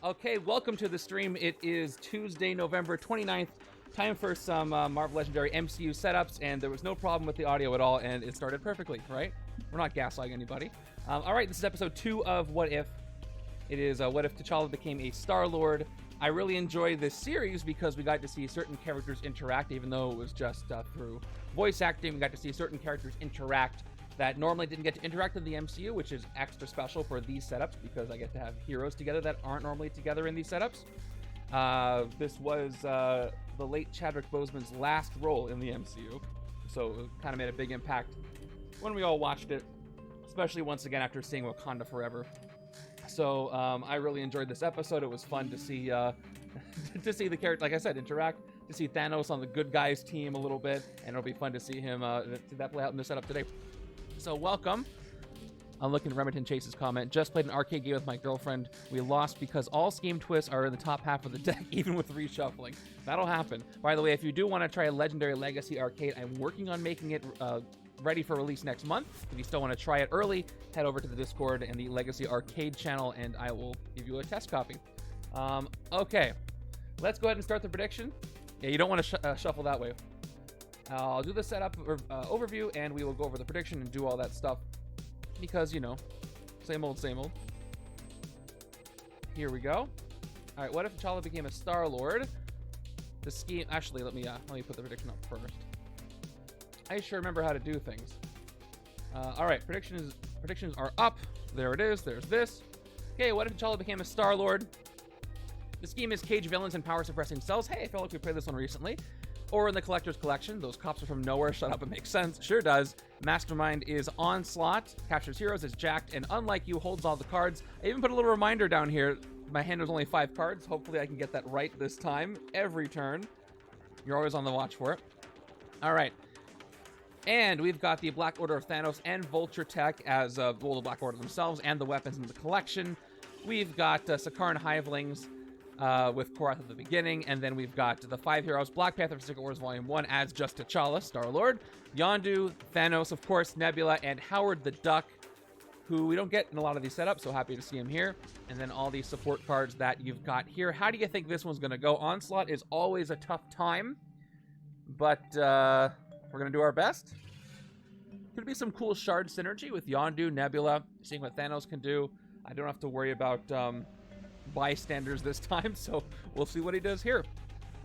Okay, welcome to the stream. It is Tuesday, November 29th. Time for some Marvel Legendary MCU setups, and there was no problem with the audio at all, and it started perfectly, right? We're not gaslighting anybody. All right, this is episode 2 of What If. It is What If T'Challa became a Star-Lord. I really enjoyed this series because we got to see certain characters interact, even though it was just through voice acting. We got to see certain characters interact that normally didn't get to interact in the MCU, which is extra special for these setups because I get to have heroes together that aren't normally together in these setups. This was the late Chadwick Boseman's last role in the MCU, so it kind of made a big impact when we all watched it, especially once again after seeing Wakanda Forever. So I really enjoyed this episode. It was fun to see to see the character, like I said, interact, to see Thanos on the good guys team a little bit, and it'll be fun to see him see that play out in the setup today. So welcome. I'm looking at Remington Chase's comment. Just played an arcade game with my girlfriend. We lost because all scheme twists are in the top half of the deck, even with reshuffling. That'll happen. By the way, if you do want to try a Legendary Legacy Arcade, I'm working on making it ready for release next month. If you still want to try it early, head over to the Discord and the Legacy Arcade channel, and I will give you a test copy. Okay, let's go ahead and start the prediction. Yeah, you don't want to shuffle that way. I'll do the setup overview, and we will go over the prediction and do all that stuff. Because, you know, same old, same old. Here we go. All right, what if T'Challa became a Star-Lord? The scheme... Actually, let me put the prediction up first. I sure remember how to do things. All right, predictions are up. There it is. There's this. Okay, what if T'Challa became a Star-Lord? The scheme is cage villains and power-suppressing cells. Hey, I feel like we played this one recently. Or in the Collector's Collection. Those cops are from nowhere. Shut up, it makes sense. Sure does. Mastermind is Onslaught. Captures heroes, is jacked, and unlike you, holds all the cards. I even put a little reminder down here. My hand was only 5 cards. Hopefully I can get that right this time. Every turn. You're always on the watch for it. All right. And we've got the Black Order of Thanos and Vulture tech as the Black Order themselves and the weapons in the collection. We've got Sakaaran Hivelings with Korath at the beginning, and then we've got the 5 heroes. Black Panther for Secret Wars Volume 1 adds just T'Challa, Star-Lord, Yondu, Thanos, of course, Nebula, and Howard the Duck, who we don't get in a lot of these setups, so happy to see him here. And then all these support cards that you've got here. How do you think this one's going to go? Onslaught is always a tough time, but we're going to do our best. Could be some cool shard synergy with Yondu, Nebula, seeing what Thanos can do. I don't have to worry about bystanders this time, so we'll see what he does here.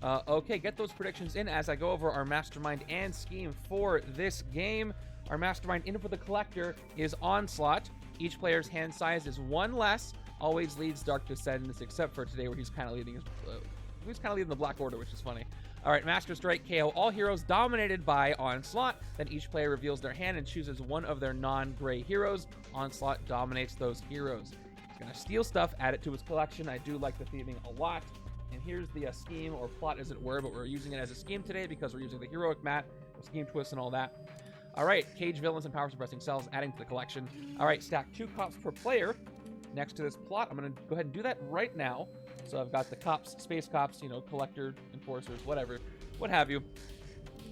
Okay, get those predictions in as I go over our Mastermind and scheme for this game. Our Mastermind in for the Collector is Onslaught. Each player's hand size is 1 less. Always leads Dark Descendants, except for today where he's kind of leading the Black Order, which is funny. All right, Master Strike, KO all heroes dominated by Onslaught. Then each player reveals their hand and chooses one of their non-gray heroes. Onslaught dominates those heroes. Gonna steal stuff, add it to his collection. I do like the theming a lot. And here's the scheme or plot, as it were, but we're using it as a scheme today because we're using the heroic mat, the scheme twist, and all that. All right, cage villains and power suppressing cells, adding to the collection. All right, stack 2 cops per player next to this plot. I'm gonna go ahead and do that right now. So I've got the cops, space cops, you know, collector, enforcers, whatever, what have you.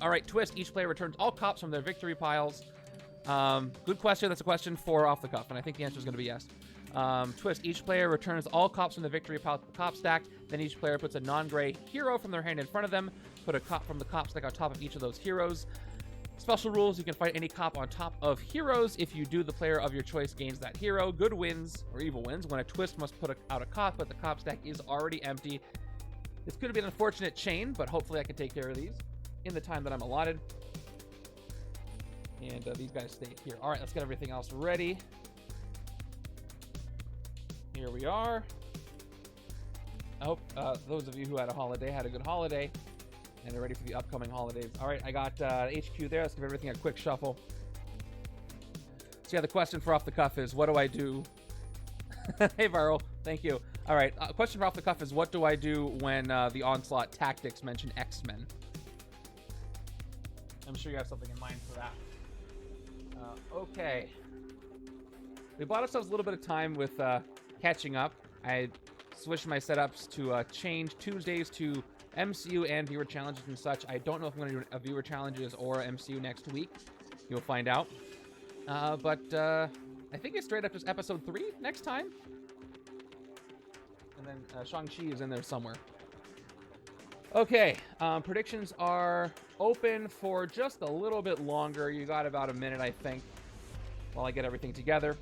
All right, twist. Each player returns all cops from their victory piles. Good question. That's a question for off the cuff, and I think the answer is gonna be yes. Twist. Each player returns all cops from the victory pile to the cop stack. Then each player puts a non-gray hero from their hand in front of them. Put a cop from the cop stack on top of each of those heroes. Special rules. You can fight any cop on top of heroes. If you do, the player of your choice gains that hero. Good wins, or evil wins. When a twist must put out a cop, but the cop stack is already empty. This could be an unfortunate chain, but hopefully I can take care of these in the time that I'm allotted. And these guys stay here. All right, let's get everything else ready. Here we are. I hope those of you who had a holiday had a good holiday and are ready for the upcoming holidays. All right, I got HQ there. Let's give everything a quick shuffle. So yeah, the question for off the cuff is, what do I do? Hey, Viral, thank you. All right, question for off the cuff is, what do I do when the Onslaught tactics mention X-Men? I'm sure you have something in mind for that. Okay. We bought ourselves a little bit of time with catching up. I switched my setups to change Tuesdays to MCU and viewer challenges and such. I don't know if I'm going to do a viewer challenges or MCU next week. You'll find out. But I think it's straight up just episode 3 next time. And then Shang-Chi is in there somewhere. Okay, predictions are open for just a little bit longer. You got about a minute, I think, while I get everything together.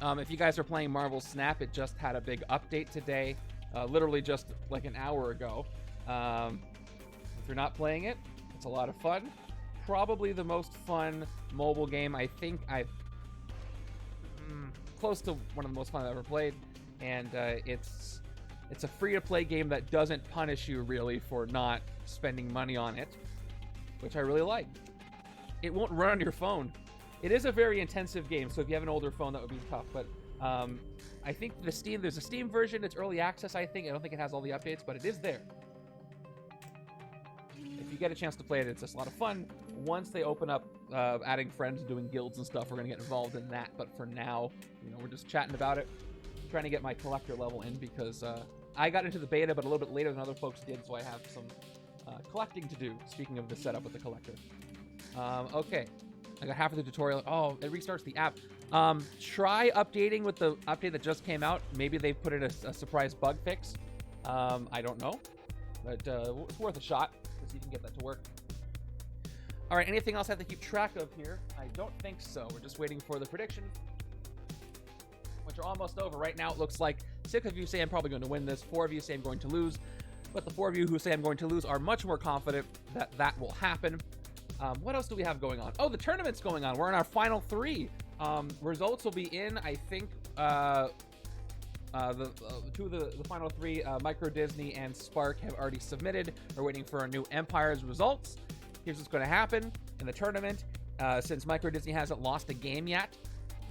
If you guys are playing Marvel Snap, it just had a big update today, literally just like an hour ago. If you're not playing it, it's a lot of fun. Probably the most fun mobile game I think I've... close to one of the most fun I've ever played. And it's a free-to-play game that doesn't punish you, really, for not spending money on it, which I really like. It won't run on your phone. It is a very intensive game, so if you have an older phone, that would be tough. But I think there's a Steam version. It's early access, I think. I don't think it has all the updates, but it is there. If you get a chance to play it, it's just a lot of fun. Once they open up adding friends and doing guilds and stuff, we're going to get involved in that. But for now, we're just chatting about it, trying to get my collector level in, because I got into the beta, but a little bit later than other folks did, so I have some collecting to do, speaking of the setup with the collector. Okay. I got half of the tutorial. Oh, it restarts the app. Try updating with the update that just came out. Maybe they've put in a surprise bug fix. I don't know. But it's worth a shot to see if you can get that to work. All right, anything else I have to keep track of here? I don't think so. We're just waiting for the predictions, which are almost over. Right now, it looks like 6 of you say I'm probably going to win this. 4 of you say I'm going to lose. But the 4 of you who say I'm going to lose are much more confident that that will happen. What else do we have going on? Oh, the tournament's going on. We're in our final 3. Results will be in, I think, two of the final 3, Micro Disney and Spark, have already submitted. We're waiting for our new Empire's results. Here's what's going to happen in the tournament. Since Micro Disney hasn't lost a game yet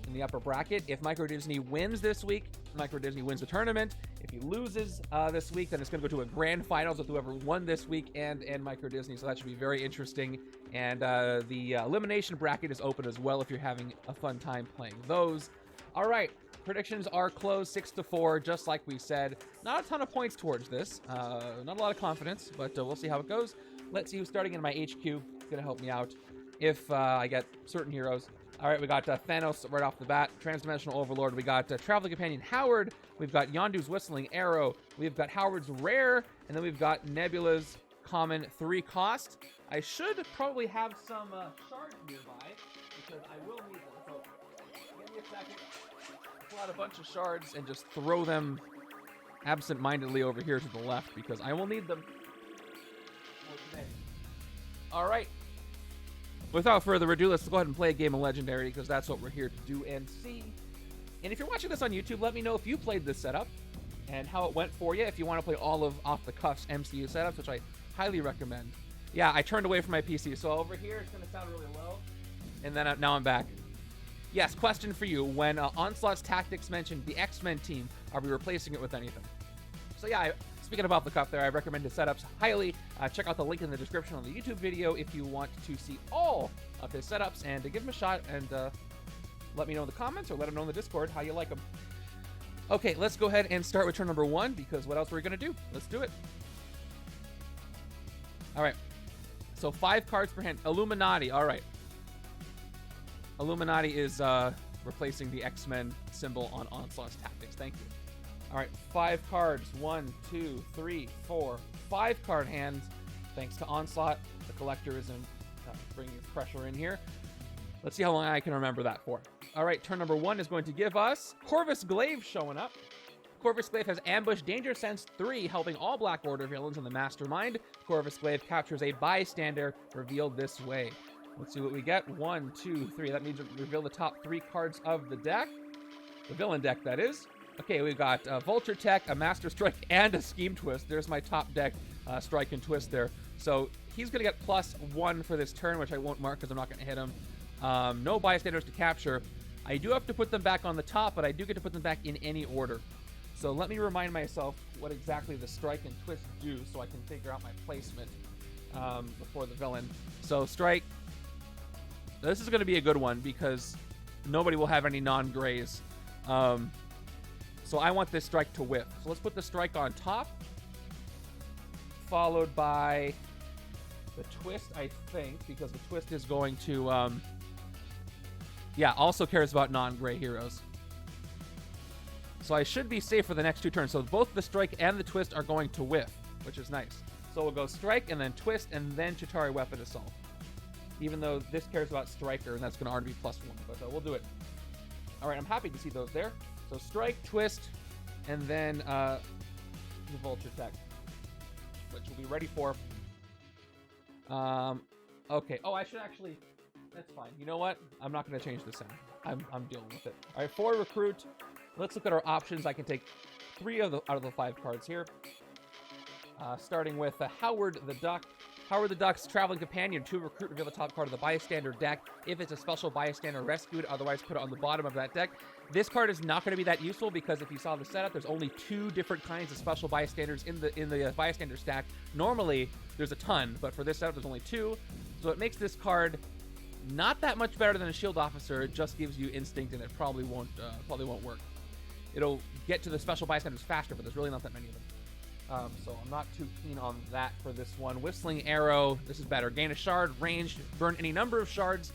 in the upper bracket, if Micro Disney wins this week, Micro Disney wins the tournament. If he loses this week, then it's going to go to a grand finals with whoever won this week and Micro Disney. So that should be very interesting. And the elimination bracket is open as well if you're having a fun time playing those. All right, predictions are closed 6-4, just like we said. Not a ton of points towards this. Not a lot of confidence, but we'll see how it goes. Let's see who's starting in my HQ. It's going to help me out if I get certain heroes. All right, we got Thanos right off the bat, Transdimensional Overlord. We got Traveling Companion Howard. We've got Yondu's Whistling Arrow. We've got Howard's Rare, and then we've got Nebula's Common 3 cost. I should probably have some shards nearby, because I will need them. So give me a second. Pull out a bunch of shards and just throw them absent-mindedly over here to the left, because I will need them for today. All right. Without further ado, let's go ahead and play a game of Legendary, because that's what we're here to do and see. And if you're watching this on YouTube, let me know if you played this setup and how it went for you. If you want to play all of Off the Cuff's MCU setups, which I highly recommend. Yeah, I turned away from my PC, so over here it's going to sound really low. And then now I'm back. Yes, question for you. When Onslaught's Tactics mentioned the X-Men team, are we replacing it with anything? So yeah, speaking of Off the Cuff there, I recommend his setups highly. Check out the link in the description on the YouTube video if you want to see all of his setups, and to give him a shot, and let me know in the comments or let him know in the Discord how you like them. Okay, let's go ahead and start with turn number 1, because what else are we going to do? Let's do it. All right. So 5 cards per hand. Illuminati. All right. Illuminati is replacing the X-Men symbol on Onslaught's Tactics. Thank you. All right, 5 cards. 1, 2, 3, 4. 5 card hands. Thanks to Onslaught. The collector is bringing pressure in here. Let's see how long I can remember that for. All right, turn number 1 is going to give us Corvus Glaive showing up. Corvus Glaive has Ambush Danger Sense 3, helping all Black Order villains in the Mastermind. Corvus Glaive captures a bystander revealed this way. Let's see what we get. 1, 2, 3. That means we reveal the top 3 cards of the deck. The villain deck, that is. Okay, we've got Vulture Tech, a Master Strike, and a Scheme Twist. There's my top deck, Strike and Twist there. So he's going to get +1 for this turn, which I won't mark because I'm not going to hit him. No bystanders to capture. I do have to put them back on the top, but I do get to put them back in any order. So let me remind myself what exactly the Strike and Twist do so I can figure out my placement before the villain. So Strike. This is going to be a good one because nobody will have any non-grays. So I want this Strike to whip. So let's put the Strike on top, followed by the Twist, I think, because the Twist is going to, yeah, also cares about non-gray heroes. So I should be safe for the next 2 turns. So both the strike and the twist are going to whiff, which is nice. So we'll go strike and then twist and then Chitauri Weapon Assault. Even though this cares about striker and that's going to already be +1, but we'll do it. All right, I'm happy to see those there. So strike, twist, and then the Vulture tech, which we'll be ready for. Okay. Oh, I should actually... That's fine. You know what? I'm not going to change the sound. I'm dealing with it. All right, for recruit, let's look at our options. I can take 3 out of the 5 cards here. Starting with Howard the Duck. Howard the Duck's Traveling Companion. To recruit, reveal the top card of the bystander deck. If it's a special bystander, rescued. Otherwise, put it on the bottom of that deck. This card is not going to be that useful because if you saw the setup, there's only 2 different kinds of special bystanders in the bystander stack. Normally, there's a ton, but for this setup, there's only 2. So it makes this card not that much better than a shield officer. It just gives you instinct, and it probably won't work. It'll get to the special bystanders faster, but there's really not that many of them. So I'm not too keen on that for this one. Whistling Arrow, this is better. Gain a shard, ranged, burn any number of shards.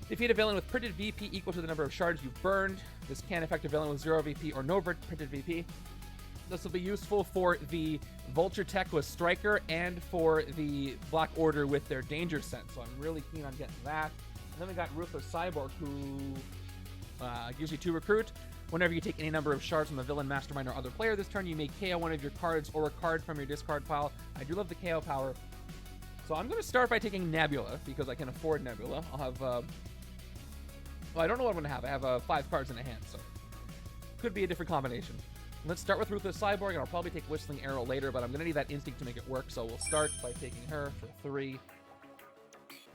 Defeat a villain with printed VP equal to the number of shards you've burned. This can affect a villain with 0 VP or no printed VP. This will be useful for the Vulture tech with Striker and for the Black Order with their Danger Sense. So I'm really keen on getting that. And then we got Ruthless Cyborg, who gives you 2 recruit. Whenever you take any number of shards from a villain, mastermind, or other player this turn, you may KO one of your cards or a card from your discard pile. I do love the KO power. So I'm going to start by taking Nebula, because I can afford Nebula. I'll have... well, I don't know what I'm going to have. I have 5 cards in a hand, so... Could be a different combination. Let's start with Ruthless Cyborg, and I'll probably take Whistling Arrow later, but I'm going to need that instinct to make it work, so we'll start by taking her for 3.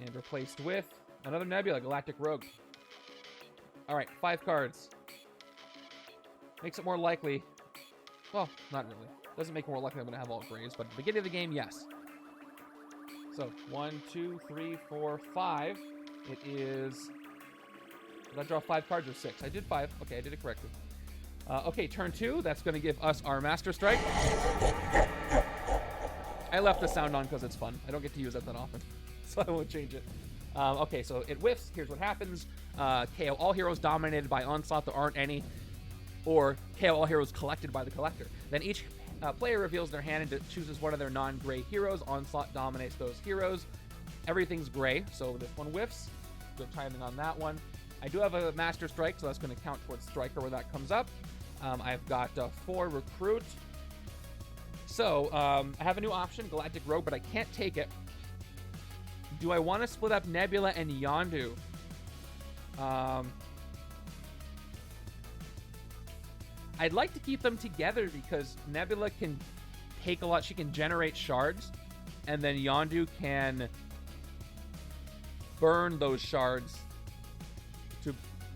And replaced with another Nebula, Galactic Rogue. Alright, 5 cards. Makes it more likely. Well, not really. Doesn't make it more likely I'm going to have all grays, but at the beginning of the game, yes. So, 1, 2, 3, 4, 5. It is... Did I draw 5 cards or 6? I did 5. Okay, I did it correctly. Okay, turn 2. That's going to give us our Master Strike. I left the sound on because it's fun. I don't get to use that often, so I won't change it. Okay, so it whiffs. Here's what happens. KO all heroes dominated by Onslaught. There aren't any. Or KO all heroes collected by the collector. Then each player reveals their hand and chooses one of their non-gray heroes. Onslaught dominates those heroes. Everything's gray, so this one whiffs. Good timing on that one. I do have a Master Strike, so that's going to count towards Striker when that comes up. I've got 4 Recruit. So, I have a new option, Galactic Rogue, but I can't take it. Do I want to split up Nebula and Yondu? I'd like to keep them together because Nebula can take a lot. She can generate shards, and then Yondu can burn those shards to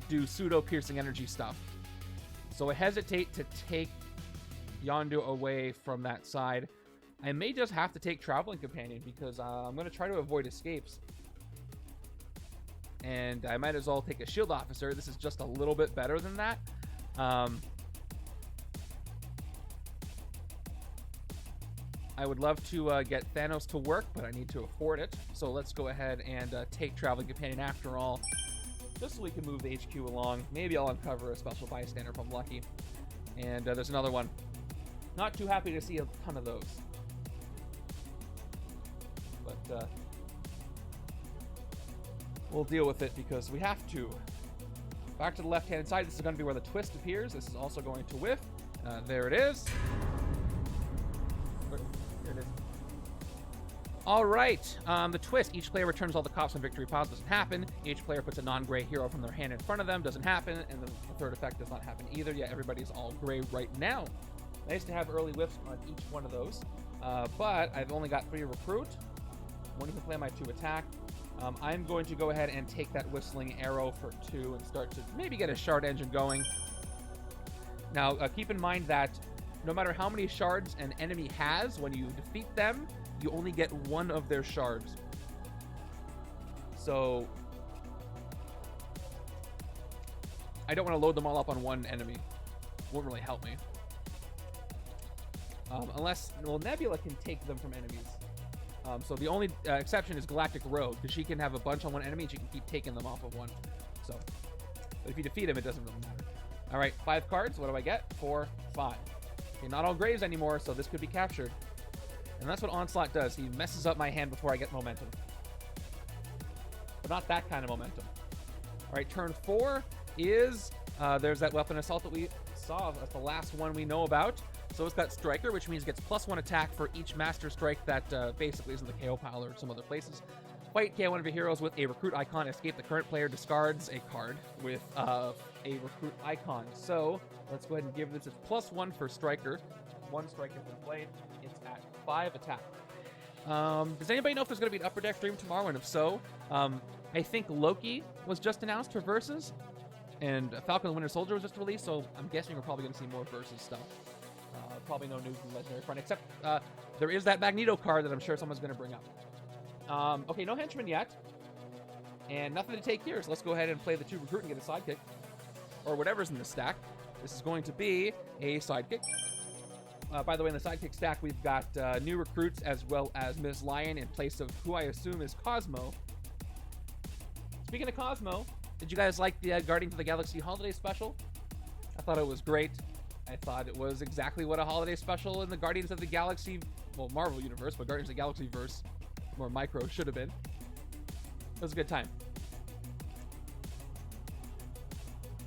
do pseudo-piercing energy stuff. So I hesitate to take Yondu away from that side. I may just have to take Traveling Companion because I'm going to try to avoid escapes. And I might as well take a Shield Officer. This is just a little bit better than that. I would love to get Thanos to work, but I need to afford it. So let's go ahead and take Traveling Companion after all, just so we can move the HQ along. Maybe I'll uncover a special bystander if I'm lucky. And there's another one. Not too happy to see a ton of those. But we'll deal with it because we have to. Back to the left-hand side. This is going to be where the twist appears. This is also going to whiff. There it is. There it is. All right. The twist. Each player returns all the cops on victory piles. Doesn't happen. Each player puts a non-gray hero from their hand in front of them. Doesn't happen. And the third effect does not happen either. Yeah, everybody's all gray right now. Nice to have early whiffs on each one of those. But I've only got 3 recruit. One can play my 2 attack. I'm going to go ahead and take that Whistling Arrow for 2 and start to maybe get a shard engine going. Now, keep in mind that no matter how many shards an enemy has, when you defeat them, you only get 1 of their shards. So I don't want to load them all up on one enemy. Won't really help me. Unless, well, Nebula can take them from enemies. So the only exception is Galactic Rogue, because she can have a bunch on one enemy and she can keep taking them off of one. So, but if you defeat him, it doesn't really matter. All right, 5 cards. What do I get? 4, 5. Okay, not all graves anymore, so this could be captured. And that's what Onslaught does. He messes up my hand before I get momentum. But not that kind of momentum. All right, turn 4 is... there's that weapon assault that we saw. That's the last one we know about. So it's got Striker, which means it gets +1 attack for each Master Strike that basically is in the KO pile or some other places. Fight KO one of your heroes with a recruit icon. Escape. The current player discards a card with a recruit icon. So let's go ahead and give this its +1 for Striker. 1 strike has been played. It's at 5 attack. Does anybody know if there's going to be an Upper Deck stream tomorrow? And if so, I think Loki was just announced for Versus. And Falcon the Winter Soldier was just released, so I'm guessing we're probably going to see more Versus stuff. Probably no new Legendary front, except there is that Magneto card that I'm sure someone's going to bring up. Okay, no Henchmen yet. And nothing to take here, so let's go ahead and play the 2 recruit and get a sidekick. Or whatever's in the stack. This is going to be a sidekick. By the way, in the sidekick stack, we've got new recruits as well as Ms. Lion in place of who I assume is Cosmo. Speaking of Cosmo, did you guys like the Guardians of the Galaxy Holiday Special? I thought it was great. I thought it was exactly what a holiday special in the Guardians of the Galaxy, well, Marvel Universe, but Guardians of the Galaxy verse, more micro, should have been. It was a good time.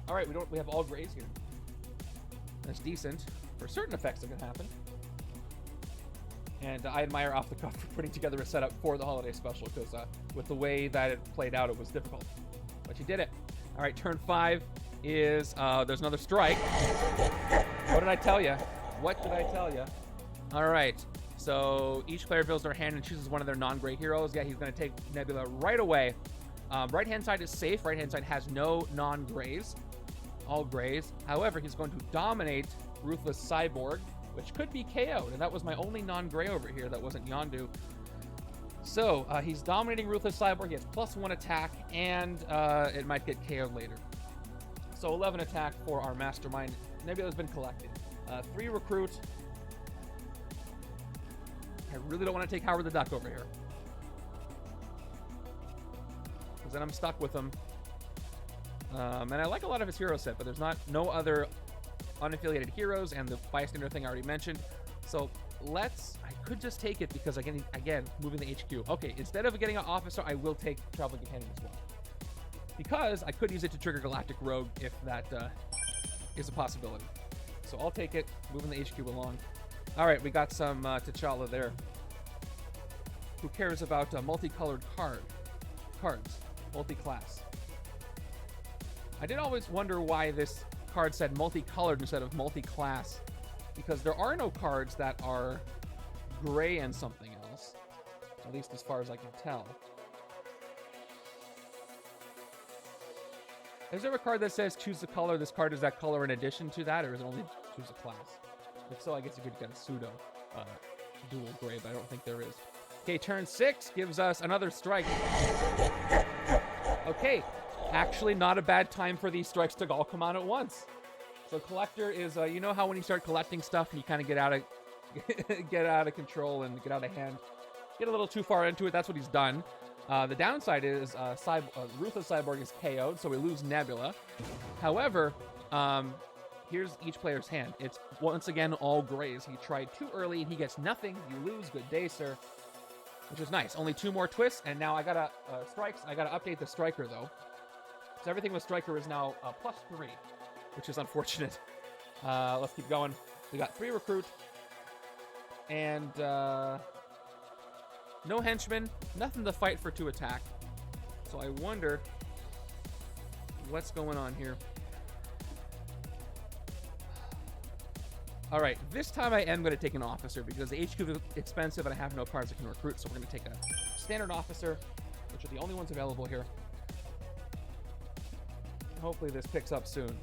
All right, we have all grays here. That's decent for certain effects that can happen. And I admire Off the Cuff for putting together a setup for the holiday special, because with the way that it played out, it was difficult. But you did it. All right, turn 5 is, there's another strike. What did I tell you? What did I tell you? All right, so each player builds their hand and chooses one of their non-gray heroes. Yeah, he's going to take Nebula right away. Right-hand side is safe. Right-hand side has no non-grays. All grays. However, he's going to dominate Ruthless Cyborg, which could be KO'd, and that was my only non-gray over here that wasn't Yondu. So, he's dominating Ruthless Cyborg. He has +1 attack, and it might get KO'd later. So 11 attack for our Mastermind. Nebula's been collected. 3 recruit. I really don't want to take Howard the Duck over here, because then I'm stuck with him. And I like a lot of his hero set, but there's no other unaffiliated heroes, and the bystander thing I already mentioned. So I could just take it because again, moving the HQ. Okay, instead of getting an officer, I will take Traveling Companion as well, because I could use it to trigger Galactic Rogue if that is a possibility. So I'll take it, moving the HQ along. All right, we got some T'Challa there. Who cares about multicolored cards, multi-class? I did always wonder why this card said multicolored instead of multi-class, because there are no cards that are gray and something else, at least as far as I can tell. Is there a card that says choose the color, this card is that color in addition to that, or is it only choose a class? If so, I guess you could get a pseudo dual gray, but I don't think there is. Okay, turn 6 gives us another strike. Okay, actually not a bad time for these strikes to all come out at once. So collector is, you know how when you start collecting stuff and you kind of get out of control and get out of hand, get a little too far into it. That's what he's done. The downside is Ruthless Cyborg is KO'd, so we lose Nebula. However, here's each player's hand. It's once again all grays. He tried too early and he gets nothing. You lose. Good day, sir. Which is nice. Only 2 more twists, and now I gotta strikes. I gotta update the striker though. So everything with striker is now +3, which is unfortunate. Let's keep going. We got 3 recruit and no henchmen. Nothing to fight for 2 attack. So I wonder what's going on here. All right, this time I am going to take an officer because the HQ is expensive and I have no cards that can recruit, so we're going to take a standard officer, which are the only ones available here. Hopefully this picks up soon.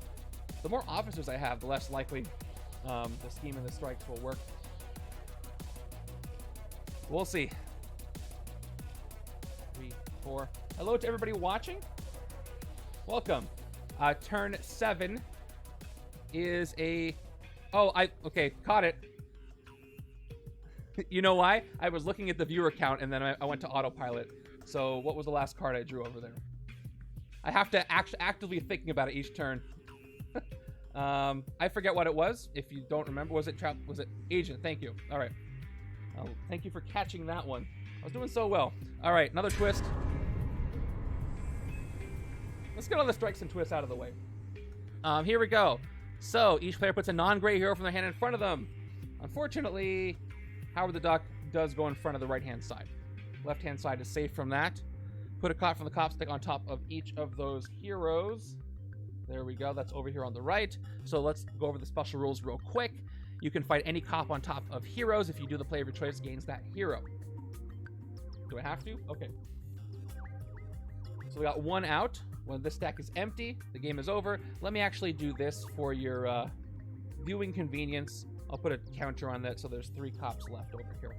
The more officers I have, the less likely the scheme and the strikes will work. We'll see. 3, 4. Hello to everybody watching. Welcome. Turn 7 is a... Oh, okay, caught it. You know why? I was looking at the viewer count and then I went to autopilot. So what was the last card I drew over there? I have to actively thinking about it each turn. I forget what it was. If you don't remember, was it Agent? Thank you. All right. Thank you for catching that one. I was doing so well. All right, another twist. Let's get all the strikes and twists out of the way. Here we go. So each player puts a non-gray hero from their hand in front of them. Unfortunately, Howard the Duck does go in front of the right-hand side. Left-hand side is safe from that. Put a cop from the cop stick on top of each of those heroes. There we go. That's over here on the right. So let's go over the special rules real quick. You can fight any cop on top of heroes. If you do, the player of your choice gains that hero. Do I have to? Okay. So we got one out. When this stack is empty, the game is over. Let me actually do this for your viewing convenience. I'll put a counter on that, so there's 3 cops left over here.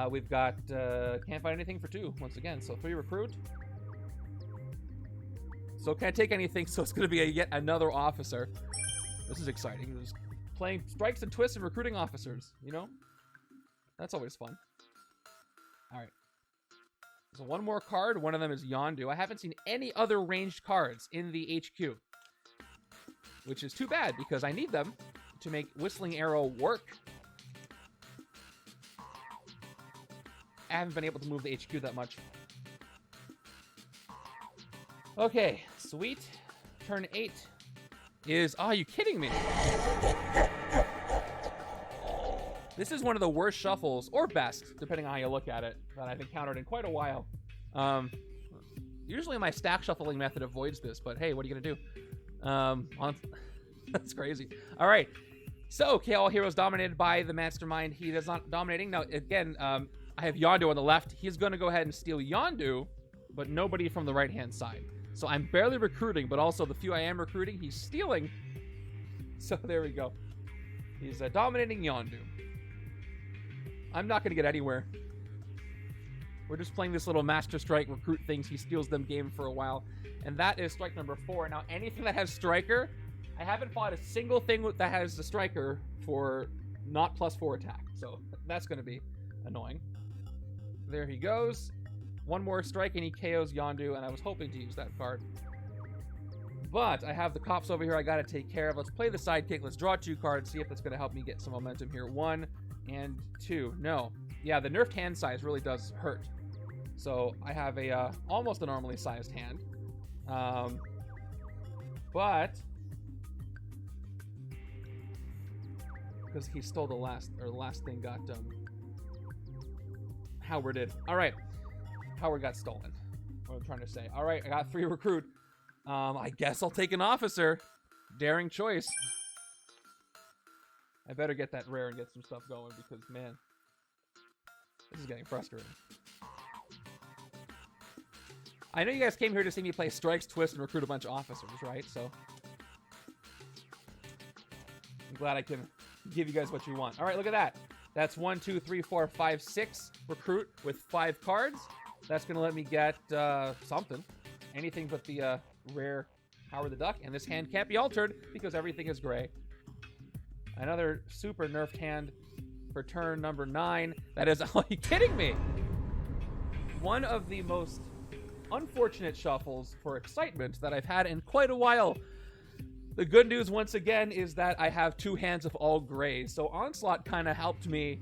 We've got, can't find anything for 2, once again. So 3 recruit. So can't take anything, so it's going to be yet another officer. This is exciting. Just playing strikes and twists and recruiting officers, you know? That's always fun. All right. So one more card. One of them is Yondu. I haven't seen any other ranged cards in the HQ, which is too bad because I need them to make Whistling Arrow work. I haven't been able to move the HQ that much. Okay, sweet. Turn 8 is... Oh, are you kidding me? This is one of the worst shuffles, or best, depending on how you look at it, that I've encountered in quite a while. Usually my stack shuffling method avoids this, but hey, what are you going to do? That's crazy. All right. So, okay, all heroes dominated by the Mastermind. He is not dominating. Now, again, I have Yondu on the left. He's going to go ahead and steal Yondu, but nobody from the right-hand side. So I'm barely recruiting, but also the few I am recruiting, he's stealing. So there we go. He's dominating Yondu. I'm not going to get anywhere. We're just playing this little Master Strike recruit things. He steals them game for a while. And that is strike number 4. Now, anything that has Striker, I haven't fought a single thing that has the Striker for not +4 attack. So that's going to be annoying. There he goes. One more strike and he KOs Yondu, and I was hoping to use that card. But I have the cops over here I got to take care of. Let's play the sidekick. Let's draw 2 cards, see if it's going to help me get some momentum here. 1 and 2. No. Yeah, the nerfed hand size really does hurt. So I have a almost a normally sized hand. But because he stole the last thing got Howard did. All right. Howard got stolen. What I'm trying to say. All right, I got 3 recruit. I guess I'll take an officer. Daring choice. I better get that rare and get some stuff going because, man, this is getting frustrating. I know you guys came here to see me play strikes, twist, and recruit a bunch of officers, right? So I'm glad I can give you guys what you want. All right, look at that. That's 1, 2, 3, 4, 5, 6 recruit with 5 cards. That's going to let me get something. Anything but the rare Howard the Duck. And this hand can't be altered because everything is gray. Another super nerfed hand for turn number 9. That is... Are you kidding me? One of the most unfortunate shuffles for excitement that I've had in quite a while. The good news, once again, is that I have 2 hands of all grays. So Onslaught kind of helped me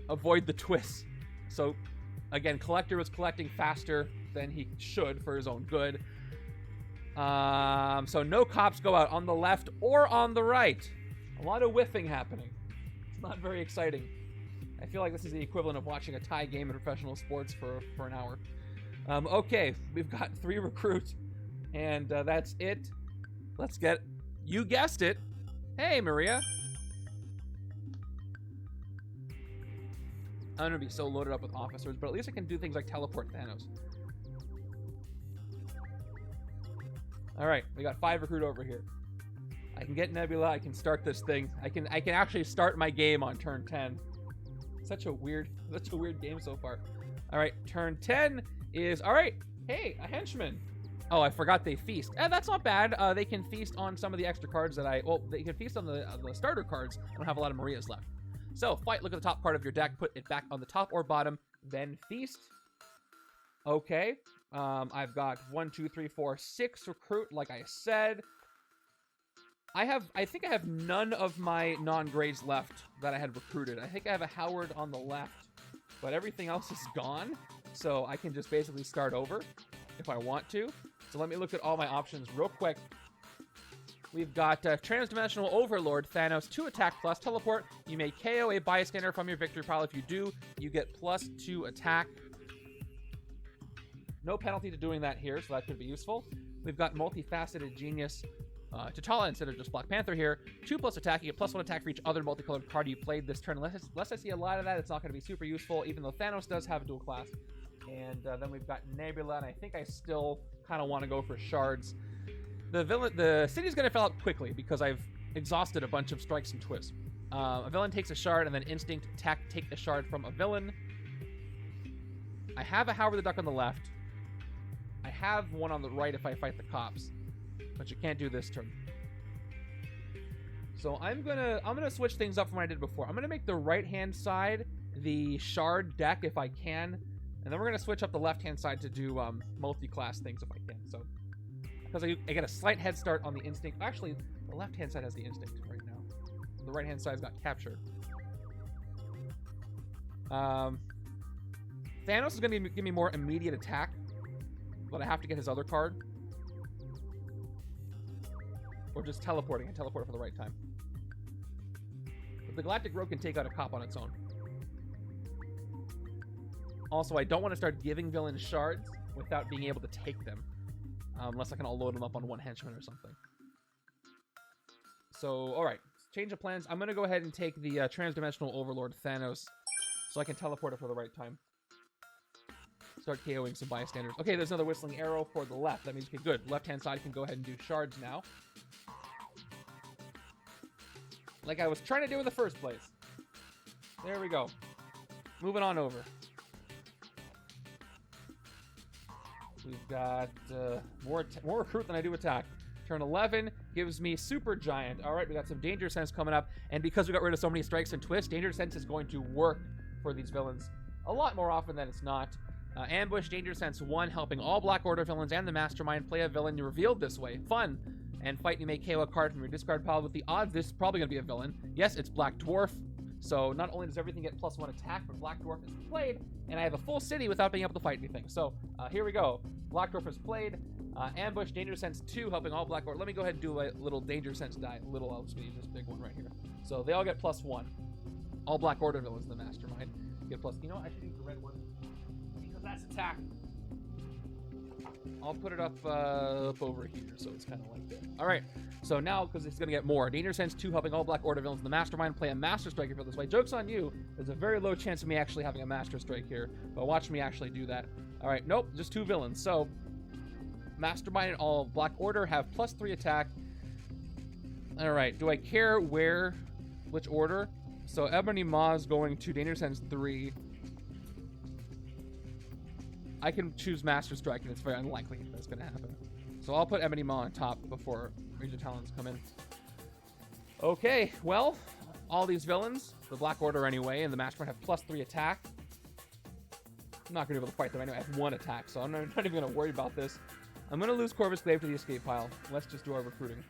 avoid the twists. So... Again, Collector was collecting faster than he should for his own good. So no cops go out on the left or on the right. A lot of whiffing happening. It's not very exciting. I feel like this is the equivalent of watching a tie game in professional sports for an hour. Okay, we've got 3 recruits, and that's it. Let's get... You guessed it. Hey, Maria. I'm going to be so loaded up with officers, but at least I can do things like teleport Thanos. All right, we got 5 recruit over here. I can get Nebula. I can start this thing. I can actually start my game on turn 10. Such a weird game so far. All right, turn 10 is... All right, hey, a henchman. Oh, I forgot they feast. That's not bad. They can feast on some of the extra cards that I... Well, they can feast on the starter cards. I don't have a lot of Marias left. So, fight, look at the top card of your deck, put it back on the top or bottom, then feast. Okay. I've got 1, 2, 3, 4, 6 recruit, like I said. I think I have none of my non-grays left that I had recruited. I think I have a Howard on the left, but everything else is gone. So I can just basically start over if I want to. So let me look at all my options real quick. We've got Transdimensional Overlord, Thanos, 2 attack plus teleport. You may KO a bystander from your victory pile. If you do, you get +2 attack. No penalty to doing that here, so that could be useful. We've got Multifaceted Genius, T'Challa instead of just Black Panther here. 2+ attack, you get +1 attack for each other multicolored card you played this turn. Unless I see a lot of that, it's not going to be super useful, even though Thanos does have a dual class. And then we've got Nebula, and I think I still kind of want to go for shards. The city's going to fill out quickly because I've exhausted a bunch of strikes and twists. A villain takes a shard, and then instinct, attack, take the shard from a villain. I have a Howard the Duck on the left. I have one on the right if I fight the cops, but you can't do this turn. So I'm gonna switch things up from what I did before. I'm gonna make the right-hand side the shard deck if I can, and then we're gonna switch up the left-hand side to do multi-class things if I can. So because I get a slight head start on the instinct. Actually, the left-hand side has the instinct right now. The right-hand side's got captured. Thanos is gonna give me more immediate attack, but I have to get his other card. Or just teleporting and teleport for the right time. But the Galactic Rogue can take out a cop on its own. Also, I don't want to start giving villains shards without being able to take them. Unless I can all load them up on one henchman or something. So, alright. Change of plans. I'm going to go ahead and take the Transdimensional Overlord Thanos so I can teleport it for the right time. Start KOing some bystanders. Okay, there's another Whistling Arrow for the left. That means, okay, good. Left-hand side can go ahead and do shards now. Like I was trying to do in the first place. There we go. Moving on over. We've got more recruit than I do attack. Turn 11 gives me Super Giant. All right, we got some Danger Sense coming up. And because we got rid of so many strikes and twists, Danger Sense is going to work for these villains a lot more often than it's not. Ambush, Danger Sense 1, helping all Black Order villains and the Mastermind play a villain revealed this way. Fun. And fight, you may KO a card from your discard pile. With the odds, this is probably going to be a villain. Yes, it's Black Dwarf. So not only does everything get +1 attack, but Black Dwarf is played, and I have a full city without being able to fight anything. So here we go. Black Dwarf is played. Ambush, Danger Sense 2, helping all Black Order. Let me go ahead and do a little Danger Sense die. I'll just use this big one right here. So they all get +1. All Black Order villains in the Mastermind get plus. You know what? I should use the red one because that's attack. I'll put it up over here, so it's kind of like that. All right, so now, because it's going to get more. Danger Sense 2, helping all Black Order villains in the Mastermind play a Master Strike for this way. Joke's on you. There's a very low chance of me actually having a Master Strike here, but watch me actually do that. All right, nope, just 2 villains. So, Mastermind and all Black Order have +3 attack. All right, do I care which order? So, Ebony Maw is going to Danger Sense 3. I can choose Master Strike, and it's very unlikely that's going to happen. So I'll put Ebony Maw on top before Major Talons come in. Okay, well, all these villains, the Black Order anyway, and the Mastermind have +3 attack. I'm not going to be able to fight them. I know I have 1 attack, so I'm not even going to worry about this. I'm going to lose Corvus Glaive to the escape pile. Let's just do our recruiting.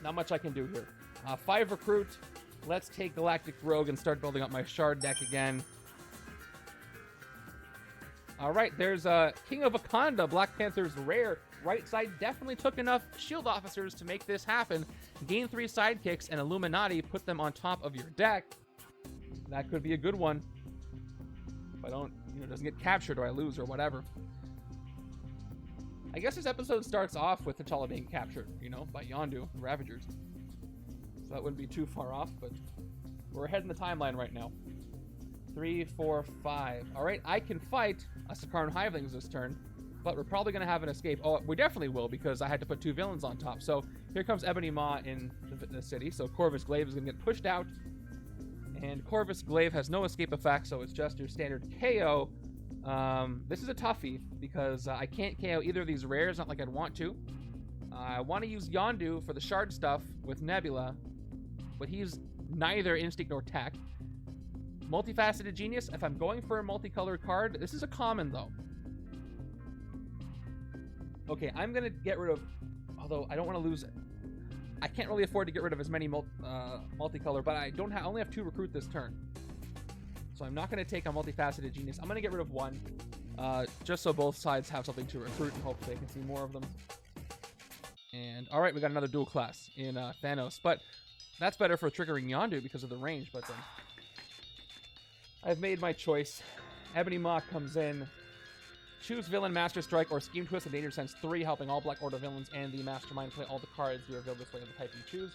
Not much I can do here. 5 recruit. Let's take Galactic Rogue and start building up my shard deck again. All right, there's King of Wakanda, Black Panther's rare. Right side definitely took enough shield officers to make this happen. Gain 3 sidekicks and Illuminati, put them on top of your deck. That could be a good one. If I don't, doesn't get captured or I lose or whatever. I guess this episode starts off with T'Challa being captured, by Yondu, the Ravagers. So that wouldn't be too far off, but we're ahead in the timeline right now. 3, 4, 5. All right, I can fight a Sakaaran Hivelings this turn, but we're probably going to have an escape. Oh, we definitely will because I had to put 2 villains on top. So here comes Ebony Maw in the city. So Corvus Glaive is going to get pushed out. And Corvus Glaive has no escape effect, so it's just your standard KO. This is a toughie because I can't KO either of these rares, not like I'd want to. I want to use Yondu for the shard stuff with Nebula, but he's neither instinct nor tech. Multifaceted Genius, if I'm going for a multicolored card, this is a common though. Okay, I'm going to get rid of, although I don't want to lose I can't really afford to get rid of as many multicolor, but I only have 2 recruit this turn. So I'm not going to take a multifaceted genius. I'm going to get rid of 1, just so both sides have something to recruit and hopefully they can see more of them. And all right, we got another dual class in Thanos, but that's better for triggering Yondu because of the range. But I've made my choice. Ebony Maw comes in. Choose villain, Master Strike, or Scheme Twist in Danger Sense 3, helping all Black Order villains and the Mastermind play all the cards you reveal this way of the type you choose.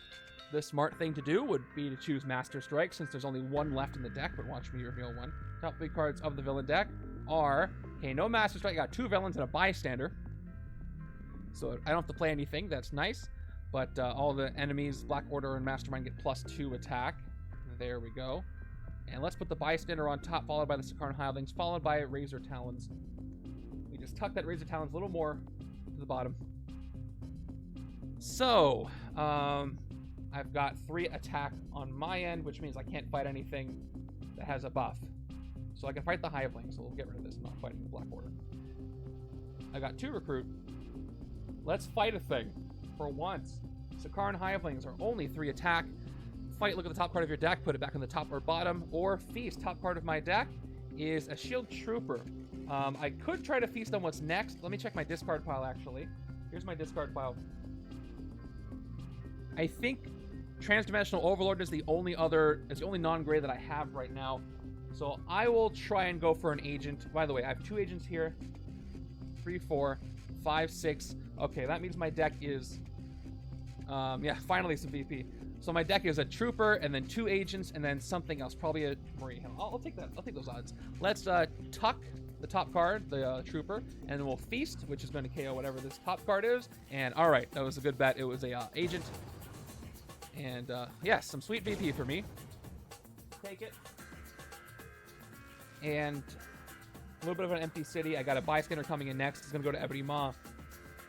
The smart thing to do would be to choose Master Strike, since there's only 1 left in the deck, but watch me reveal 1. Top 3 cards of the villain deck are, okay, no Master Strike, I got 2 villains and a bystander. So I don't have to play anything, that's nice. But all the enemies, Black Order and Mastermind, get +2 attack. There we go. And let's put the bystander on top, followed by the Sakaaran Hivelings, followed by Razor Talons. We just tuck that Razor Talons a little more to the bottom. So, I've got 3 attack on my end, which means I can't fight anything that has a buff. So I can fight the Hivelings, so we'll get rid of this. I'm not fighting the Black Order. I got 2 recruit. Let's fight a thing. For once. Sakaaran Hivelings are only 3 attack. Fight, look at the top card of your deck, put it back on the top or bottom, or feast. Top card of my deck is a Shield Trooper. I could try to feast on what's next. Let me check my discard pile, actually. Here's my discard pile. I think Transdimensional Overlord is the only non-gray that I have right now. So I will try and go for an agent. By the way, I have 2 agents here. 3, 4, 5, 6. Okay, that means my deck is... yeah, finally some VP. So my deck is a Trooper, and then 2 agents, and then something else. Probably a Marie. I'll take that. I'll take those odds. Let's tuck the top card, the Trooper, and then we'll feast, which is going to KO whatever this top card is. And all right, that was a good bet. It was a agent. And yeah, some sweet VP for me. Take it. And a little bit of an empty city. I got a bystander coming in next. He's going to go to Ebony Maw.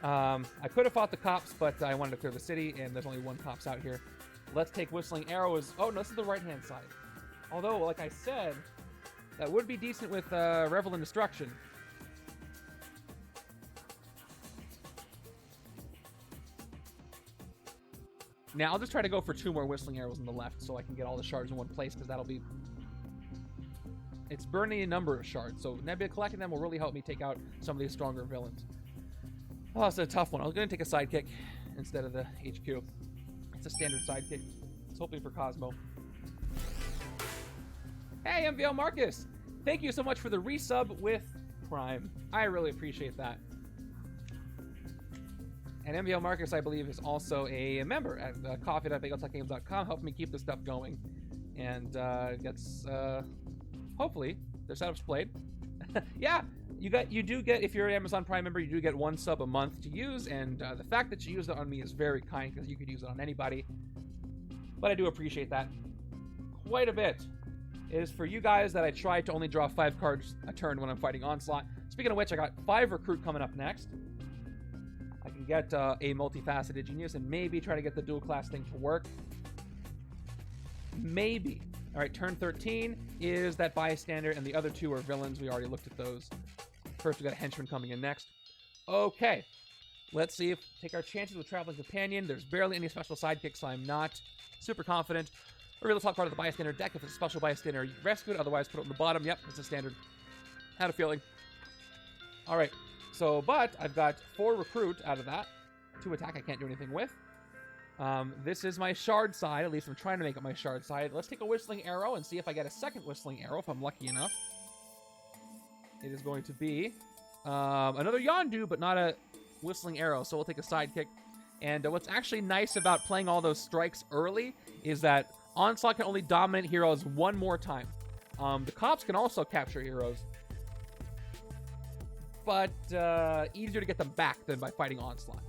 I could have fought the cops, but I wanted to clear the city, and there's only 1 cops out here. Let's take Whistling Arrow. Oh, no, this is the right-hand side. Although, like I said, that would be decent with Revel in Destruction. Now, I'll just try to go for 2 more Whistling Arrows on the left so I can get all the shards in one place, because that'll be... It's burning a number of shards, so Nebula collecting them will really help me take out some of these stronger villains. Oh, it's a tough one. I was going to take a sidekick instead of the HQ. It's a standard sidekick. It's hopefully for Cosmo. Hey, MVL Marcus! Thank you so much for the resub with Prime. I really appreciate that. And MVL Marcus, I believe, is also a member at coffee.bageltechgames.com, helping me keep this stuff going. And gets, hopefully, their setups played. Yeah! You do get, if you're an Amazon Prime member, you do get 1 sub a month to use, and the fact that you use it on me is very kind, because you could use it on anybody. But I do appreciate that quite a bit. It is for you guys that I try to only draw 5 cards a turn when I'm fighting Onslaught. Speaking of which, I got 5 recruit coming up next. I can get a multifaceted genius and maybe try to get the dual class thing to work. Maybe. All right, turn 13 is that bystander, and the other 2 are villains. We already looked at those. First, we got a henchman coming in next. Okay, let's see if take our chances with Traveling Companion. There's barely any special sidekicks, so I'm not super confident. Reveal the top card of the bystander deck. If it's a special bystander, you rescue it. Otherwise, put it on the bottom. Yep, it's a standard. Had a feeling. All right, so, but I've got 4 recruit out of that. 2 attack I can't do anything with. This is my shard side. At least I'm trying to make it my shard side. Let's take a Whistling Arrow and see if I get a second Whistling Arrow, if I'm lucky enough. It is going to be another Yondu, but not a Whistling Arrow, so we'll take a sidekick. And what's actually nice about playing all those strikes early is that Onslaught can only dominate heroes 1 more time. The cops can also capture heroes, but easier to get them back than by fighting Onslaught.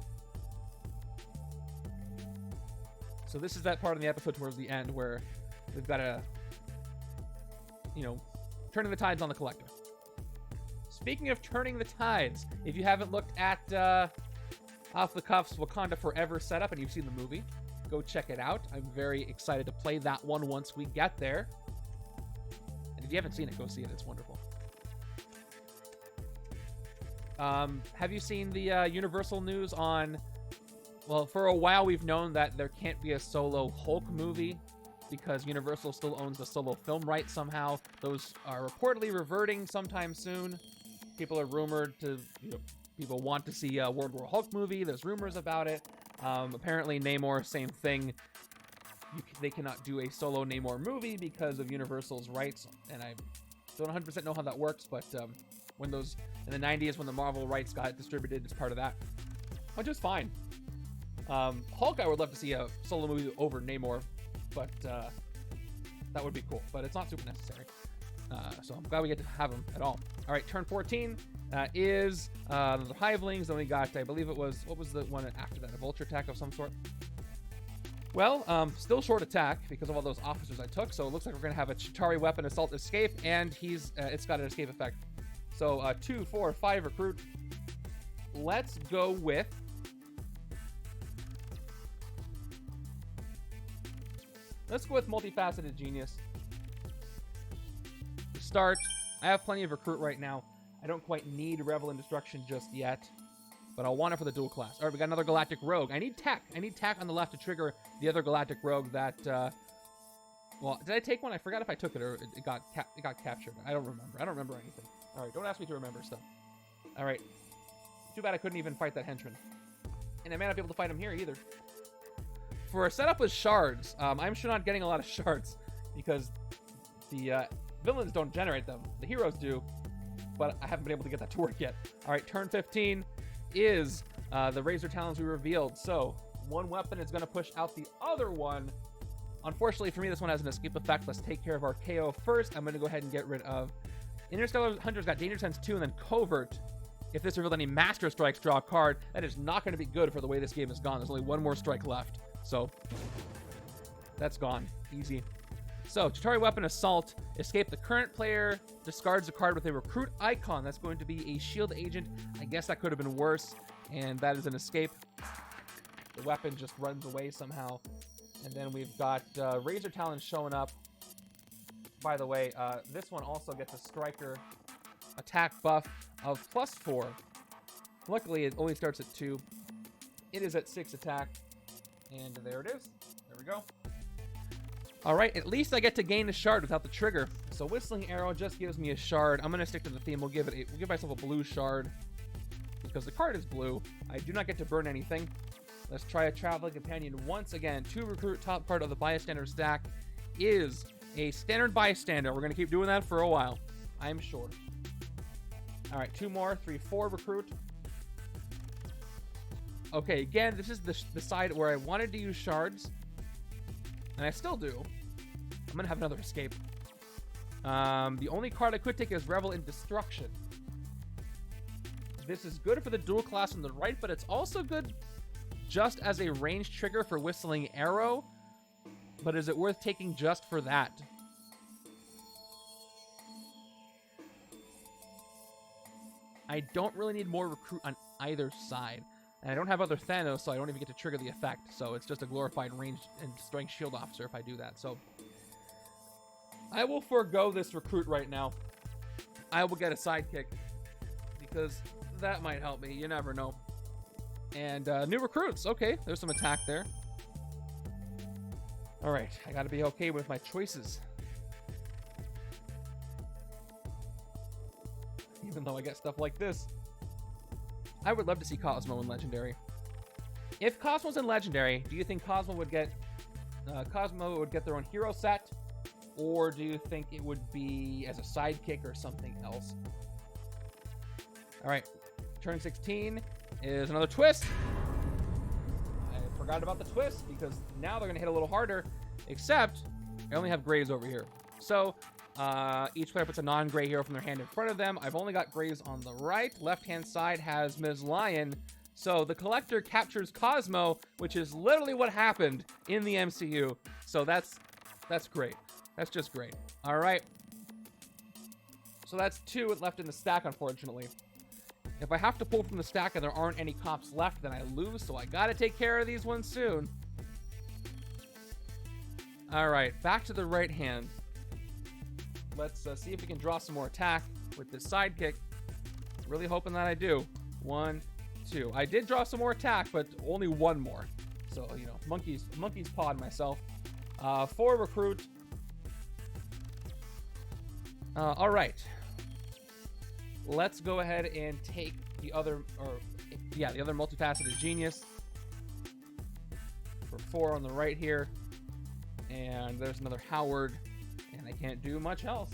So this is that part of the episode towards the end where we've got to, you know, turning the tides on the collector. Speaking of turning the tides, if you haven't looked at Off the Cuff's Wakanda Forever setup and you've seen the movie, go check it out. I'm very excited to play that one once we get there. And if you haven't seen it, go see it. It's wonderful. Have you seen the Universal news on Well, for a while we've known that there can't be a solo Hulk movie because Universal still owns the solo film rights somehow. Those are reportedly reverting sometime soon. People are rumored to, people want to see a World War Hulk movie. There's rumors about it. Apparently Namor, same thing. They cannot do a solo Namor movie because of Universal's rights, and I don't 100% know how that works, but when those, in the 90s, when the Marvel rights got distributed, it's part of that, which is fine. Hulk, I would love to see a solo movie over Namor, but that would be cool, but it's not super necessary. So I'm glad we get to have him at all. All right, turn 14 is the Hivelings. Then we got, I believe it was, what was the one after that? A Vulture attack of some sort? Well, still short attack because of all those officers I took. So it looks like we're going to have a Chitauri weapon assault escape, and it's got an escape effect. So 2, 4, 5 recruit. Let's go with Multifaceted Genius. To start, I have plenty of recruit right now. I don't quite need Revel and Destruction just yet, but I'll want it for the dual class. All right, we got another Galactic Rogue. I need Tech. I need Tech on the left to trigger the other Galactic Rogue that, well, did I take one? I forgot if I took it or it got captured. I don't remember. I don't remember anything. All right, don't ask me to remember stuff. All right. Too bad I couldn't even fight that henchman. And I may not be able to fight him here either. For a setup with shards, I'm sure not getting a lot of shards because the villains don't generate them. The heroes do, but I haven't been able to get that to work yet. All right, turn 15 is the Razor Talons we revealed. So one weapon is going to push out the other one. Unfortunately for me, this one has an escape effect. Let's take care of our KO first. I'm going to go ahead and get rid of Interstellar Hunter's got Danger Sense 2 and then Covert. If this revealed any Master Strikes, draw a card. That is not going to be good for the way this game is gone. There's only one more strike left. So that's gone. Easy. So, Chitauri Weapon Assault. Escape. The current player discards a card with a recruit icon. That's going to be a shield agent. I guess that could have been worse. And that is an escape. The weapon just runs away somehow. And then we've got Razor Talon showing up. By the way, this one also gets a striker attack buff of +4. Luckily, it only starts at 2. It is at 6 attack. And there it is. There we go. All right, at least I get to gain a shard without the trigger. So Whistling Arrow just gives me a shard. I'm going to stick to the theme. We'll give myself a blue shard because the card is blue. I do not get to burn anything. Let's try a Traveling Companion once again. 2 recruit. Top part of the bystander stack is a standard bystander. We're going to keep doing that for a while, I'm sure. All right, 2 more. 3, 4 recruit. Okay, again, this is the side where I wanted to use shards, and I still do. I'm going to have another escape. The only card I could take is Revel in Destruction. This is good for the dual class on the right, but it's also good just as a ranged trigger for Whistling Arrow. But is it worth taking just for that? I don't really need more recruit on either side. And I don't have other Thanos, so I don't even get to trigger the effect. So it's just a glorified ranged and strength shield officer if I do that. So I will forego this recruit right now. I will get a sidekick because that might help me. You never know. And new recruits. Okay, there's some attack there. All right, I got to be okay with my choices. Even though I get stuff like this. I would love to see Cosmo in Legendary. If Cosmo's in Legendary, do you think Cosmo would get their own hero set? Or do you think it would be as a sidekick or something else? All right, turn 16 is another twist. I forgot about the twist because now they're going to hit a little harder, except I only have grays over here. So each player puts a non-gray hero from their hand in front of them. I've only got grays on the right. Left-hand side has Ms. Lion. So the Collector captures Cosmo, which is literally what happened in the MCU. So that's great. That's just great. All right. So that's 2 left in the stack, unfortunately. If I have to pull from the stack and there aren't any cops left, then I lose. So I got to take care of these ones soon. All right. Back to the right hand. Let's see if we can draw some more attack with this sidekick. Really hoping that I do. 1, 2. I did draw some more attack, but only 1 more. So, you know, monkey's paw on myself. 4 recruit. All right. Let's go ahead and take the other, the other multifaceted genius for 4 on the right here. And there's another Howard, and I can't do much else.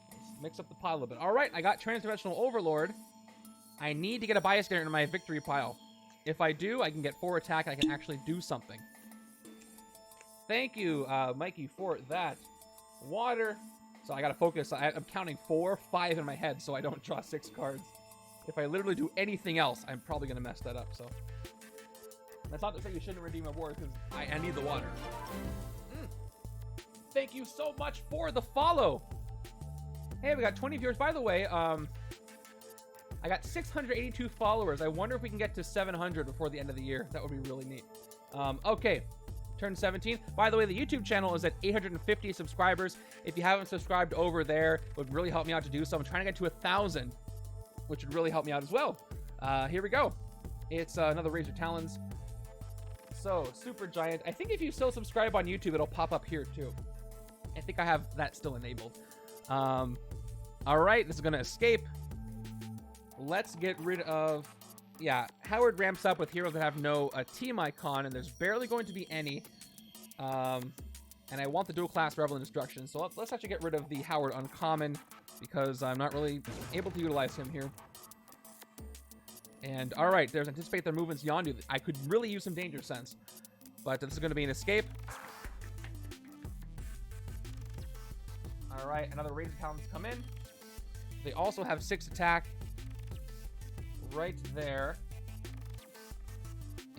Let's mix up the pile a little bit. All right, I got Transdimensional Overlord. I need to get a bystander in my victory pile. If I do, I can get 4 attack, and I can actually do something. Thank you, Mikey, for that. Water. So I gotta focus. I'm counting 4, 5 in my head, so I don't draw 6 cards. If I literally do anything else, I'm probably gonna mess that up. So that's not to say you shouldn't redeem awards, because I need the water. Thank you so much for the follow. Hey, we got 20 viewers. By the way, I got 682 followers. I wonder if we can get to 700 before the end of the year. That would be really neat. Okay. Turn 17. By the way, the YouTube channel is at 850 subscribers. If you haven't subscribed over there, it would really help me out to do so. I'm trying to get to 1,000, which would really help me out as well. Here we go. It's another Razor Talons. So, Super Giant. I think if you still subscribe on YouTube, it'll pop up here too. I think I have that still enabled. All right, this is going to escape. Let's get rid of... Yeah, Howard ramps up with heroes that have no team icon, and there's barely going to be any. And I want the dual class Rebel and Destruction, so let's actually get rid of the Howard uncommon, because I'm not really able to utilize him here. And all right, there's Anticipate Their Movements Yondu. I could really use some Danger Sense, but this is going to be an escape. All right, another Razor Talons come in. They also have 6 attack. Right there.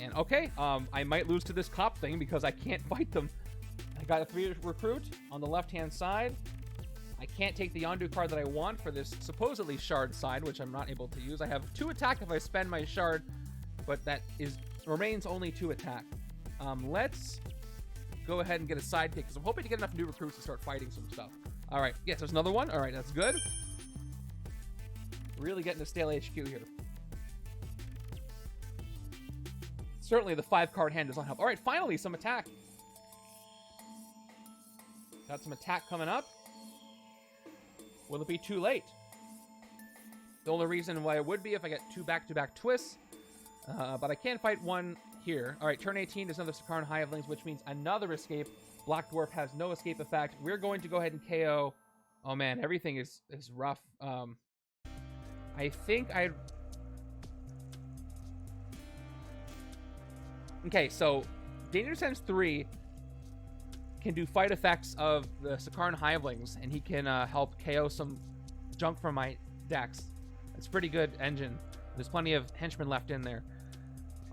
And okay, I might lose to this cop thing because I can't fight them. I got a 3 recruit on the left-hand side. I can't take the Yondu card that I want for this supposedly shard side, which I'm not able to use. I have 2 attack if I spend my shard, but that remains only 2 attack. Let's go ahead and get a sidekick because I'm hoping to get enough new recruits to start fighting some stuff. All right, yes, there's another one. All right, that's good. Really getting to stale HQ here. Certainly the 5-card hand does not help. All right, finally, some attack. Got some attack coming up. Will it be too late? The only reason why it would be if I get 2 back-to-back twists. But I can fight 1 here. All right, turn 18 is another Sakaaran Hivelings, which means another escape. Black Dwarf has no escape effect. We're going to go ahead and KO. Oh, man, everything is rough. I think I'd... Okay, so Danger Sense 3 can do fight effects of the Sakaaran Hivelings, and he can help KO some junk from my decks. It's a pretty good engine. There's plenty of henchmen left in there.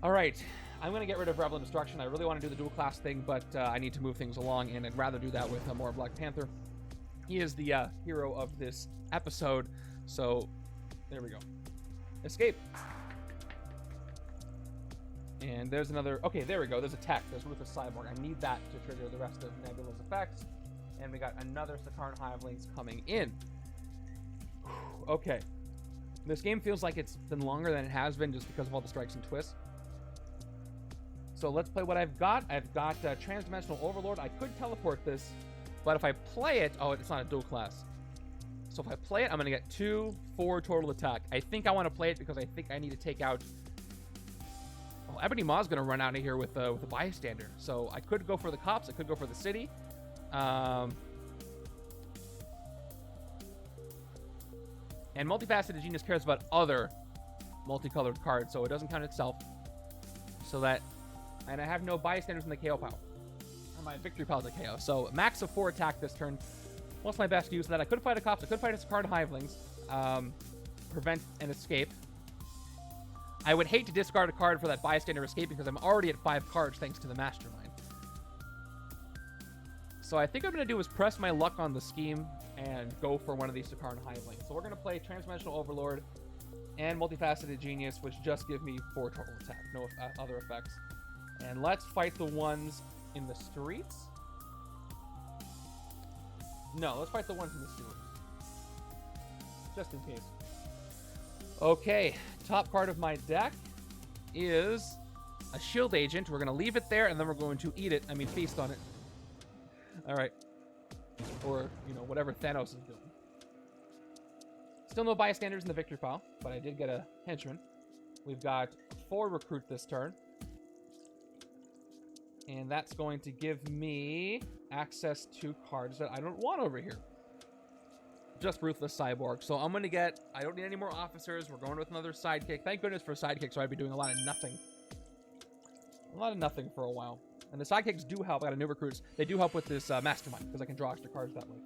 All right, I'm going to get rid of Rebel and Destruction. I really want to do the dual class thing, but I need to move things along, and I'd rather do that with more Black Panther. He is the hero of this episode, so there we go. Escape. And there's another... Okay, there we go. There's a tech. There's Ruthless Cyborg. I need that to trigger the rest of Nebula's effects. And we got another Sakaaran Hivelings coming in. Okay. This game feels like it's been longer than it has been just because of all the strikes and twists. So let's play what I've got. I've got Transdimensional Overlord. I could teleport this, but if I play it... Oh, it's not a dual class. So if I play it, I'm going to get 2, 4 total attack. I think I want to play it because I think I need to take out... Oh, Ebony Maw's going to run out of here with a bystander. So I could go for the cops. I could go for the city. And Multifaceted Genius cares about other multicolored cards, so it doesn't count itself. So that... And I have no bystanders in the KO pile. Or my victory pile is a KO. So max of 4 attack this turn. What's my best use of that? I could fight a cops. I could fight a Sakaaran Hivelings. Prevent an escape. I would hate to discard a card for that bystander escape because I'm already at 5 cards thanks to the Mastermind. So I think what I'm going to do is press my luck on the scheme and go for one of these Sakaaran Hivelings. So we're going to play Transdimensional Overlord and Multifaceted Genius, which just give me 4 total attack. No other effects. And let's fight the ones in the streets. No, let's fight the ones in the sewers. Just in case. Okay, top part of my deck is a shield agent. We're going to leave it there, and then we're going to eat it. I mean, feast on it. All right. Or, you know, whatever Thanos is doing. Still no bystanders in the victory pile, but I did get a henchman. We've got 4 recruit this turn. And that's going to give me access to cards that I don't want over here. Just Ruthless Cyborg. So I'm going to get... I don't need any more officers. We're going with another sidekick. Thank goodness for sidekick, so I'd be doing a lot of nothing. A lot of nothing for a while. And the sidekicks do help. I got a new recruits. They do help with this Mastermind, because I can draw extra cards that way.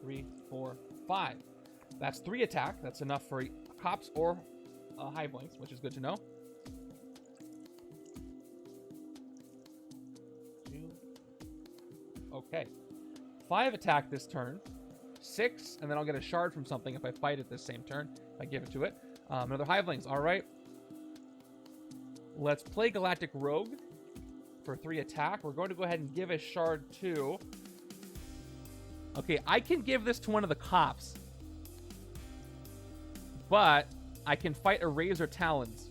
3, 4, 5. That's 3 attack. That's enough for cops or Hivelings, which is good to know. 2. Okay. 5 attack this turn. 6, and then I'll get a shard from something if I fight it this same turn. If I give it to it. Another Hivelings. All right. Let's play Galactic Rogue for 3 attack. We're going to go ahead and give a shard to... Okay, I can give this to one of the cops. But I can fight a Razor Talons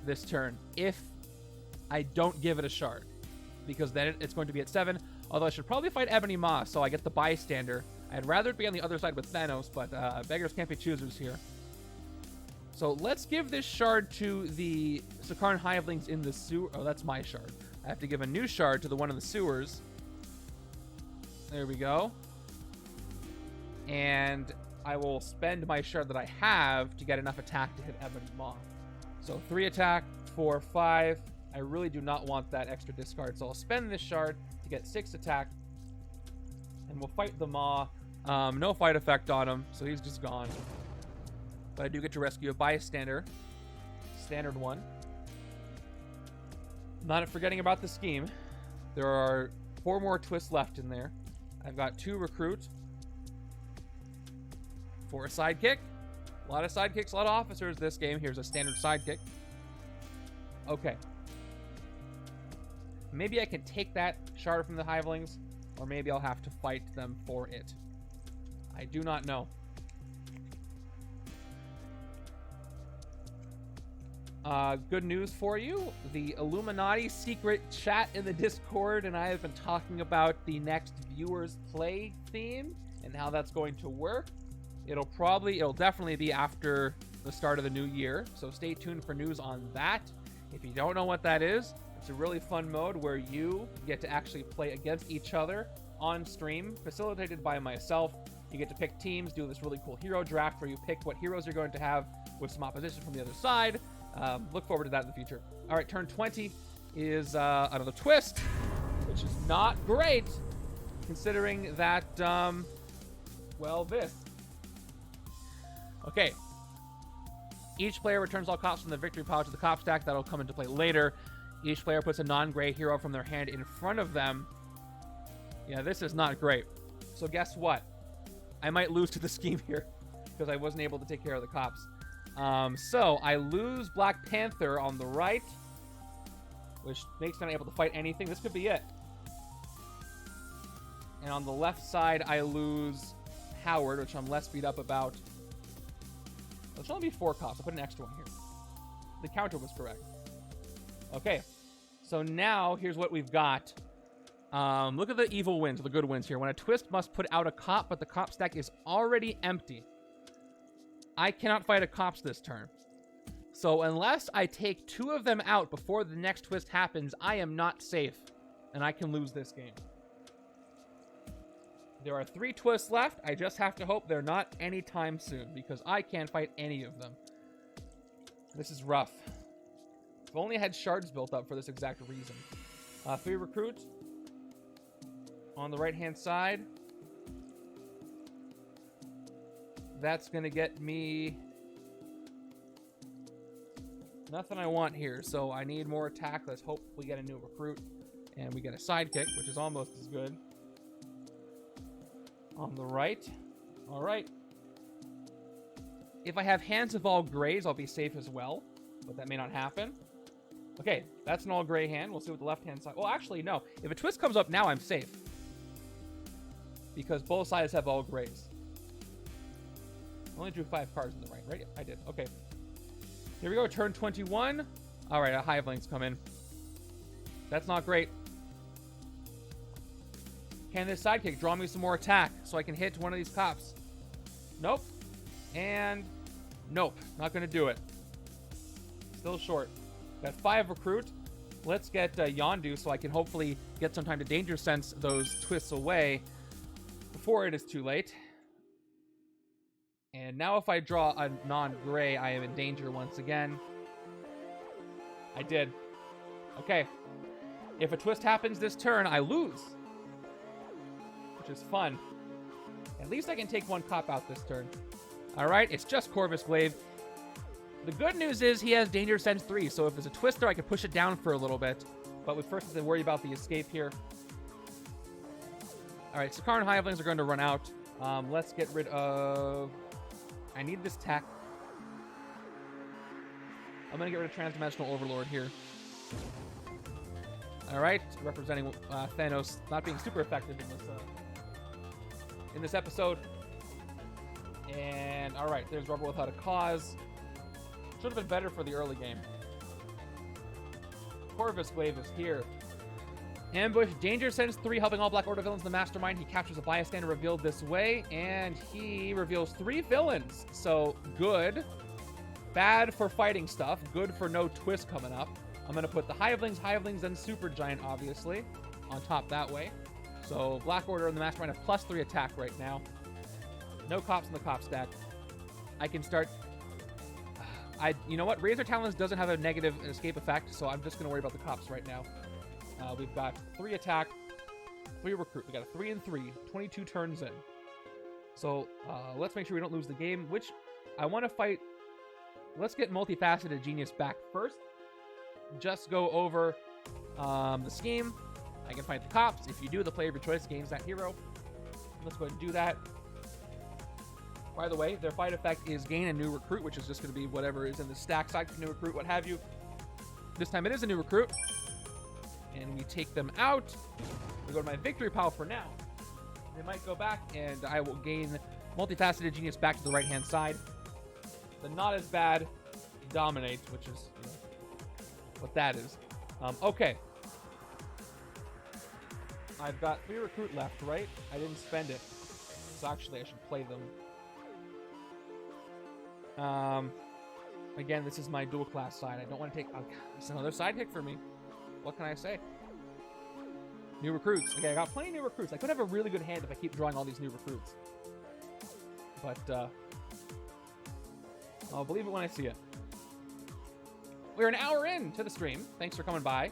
this turn if I don't give it a shard. Because then it's going to be at 7. Although I should probably fight Ebony Maw, so I get the bystander. I'd rather it be on the other side with Thanos, but beggars can't be choosers here. So let's give this shard to the Sakaaran Hivelings in the sewer. Oh, that's my shard. I have to give a new shard to the one in the sewers. There we go. And I will spend my shard that I have to get enough attack to hit Ebony Maw. So 3 attack, 4, 5. I really do not want that extra discard, so I'll spend this shard to get 6 attack. And we'll fight the Maw. No fight effect on him, so he's just gone. But I do get to rescue a bystander. Standard one. Not forgetting about the scheme. There are 4 more twists left in there. I've got 2 recruit. 4 sidekick. A lot of sidekicks, a lot of officers this game. Here's a standard sidekick. Okay. Maybe I can take that shard from the Hivelings, or maybe I'll have to fight them for it. I do not know. Good news for you. The Illuminati secret chat in the Discord and I have been talking about the next Viewers Play theme and how that's going to work. It'll definitely be after the start of the new year, so stay tuned for news on that. If you don't know what that is, it's a really fun mode where you get to actually play against each other on stream, facilitated by myself. You get to pick teams, do this really cool hero draft where you pick what heroes you're going to have with some opposition from the other side. Look forward to that in the future. All right, turn 20 is another twist, which is not great, considering that, well, this. Okay. Each player returns all cops from the victory pile to the cop stack. That'll come into play later. Each player puts a non-gray hero from their hand in front of them. Yeah, this is not great. So guess what? I might lose to the scheme here because I wasn't able to take care of the cops. So I lose Black Panther on the right, which makes me unable to fight anything. This could be it. And on the left side, I lose Howard, which I'm less beat up about. There should only be 4 cops. I'll put an extra one here. The counter was correct. Okay. So now, here's what we've got. Look at the evil wins, the good wins here. When a twist must put out a cop, but the cop stack is already empty. I cannot fight a cops this turn. So unless I take 2 of them out before the next twist happens, I am not safe. And I can lose this game. There are 3 twists left. I just have to hope they're not anytime soon, because I can't fight any of them. This is rough. I've only had shards built up for this exact reason. 3 recruits. On the right-hand side. That's going to get me nothing I want here. So I need more attack. Let's hope we get a new recruit. And we get a sidekick, which is almost as good. On the right. All right. If I have hands of all grays, I'll be safe as well. But that may not happen. Okay, that's an all gray hand. We'll see what the left-hand side... Well, actually, no. If a twist comes up now, I'm safe. Because both sides have all grays. I only drew 5 cards in the right? I did. Okay. Here we go. Turn 21. All right, a Hivelings come in. That's not great. Can this sidekick draw me some more attack so I can hit one of these cops? Nope. And nope. Not going to do it. Still short. Got 5 recruit. Let's get Yondu so I can hopefully get some time to danger sense those twists away before it is too late. And now if I draw a non-gray, I am in danger once again. I did. Okay. If a twist happens this turn, I lose. Which is fun. At least I can take 1 cop out this turn. Alright, it's just Corvus Glaive. The good news is he has Danger Sense 3, so if there's a twister, I can push it down for a little bit. But we first have to worry about the escape here. Alright, Sakaaran Hivelings are going to run out. Let's get rid of... I need this tech. I'm going to get rid of Transdimensional Overlord here. Alright, representing Thanos not being super effective in this episode. And, alright, there's Rebel Without a Cause. Should have been better for the early game. Corvus Glaive is here. Ambush, Danger Sense 3, helping all Black Order villains in the Mastermind. He captures a bystander revealed this way, and he reveals 3 villains. So, good. Bad for fighting stuff. Good for no twist coming up. I'm going to put the Hivelings, and Supergiant, obviously, on top that way. So, Black Order and the Mastermind have +3 attack right now. No cops in the cop stack. I can start... you know what? Razor Talons doesn't have a negative escape effect, so I'm just going to worry about the cops right now. We've got 3 attack, 3 recruit. We got a 3 and 3, 22 turns in. So let's make sure we don't lose the game, which I want to fight. Let's get Multifaceted Genius back first. Just go over the scheme. I can fight the cops. If you do, the player of your choice gains that hero. Let's go ahead and do that. By the way, their fight effect is gain a new recruit, which is just going to be whatever is in the stack side, new recruit, what have you. This time it is a new recruit. And we take them out. We go to my victory pile for now. They might go back, and I will gain Multifaceted Genius back to the right-hand side. The not as bad dominates, which is what that is. Okay. I've got 3 recruit left, right? I didn't spend it. So actually, I should play them. Again, this is my dual class side. I don't want to take... it's another sidekick for me. What can I say? New recruits. Okay, I got plenty of new recruits. I could have a really good hand if I keep drawing all these new recruits. But, I'll believe it when I see it. We're an hour in to the stream. Thanks for coming by.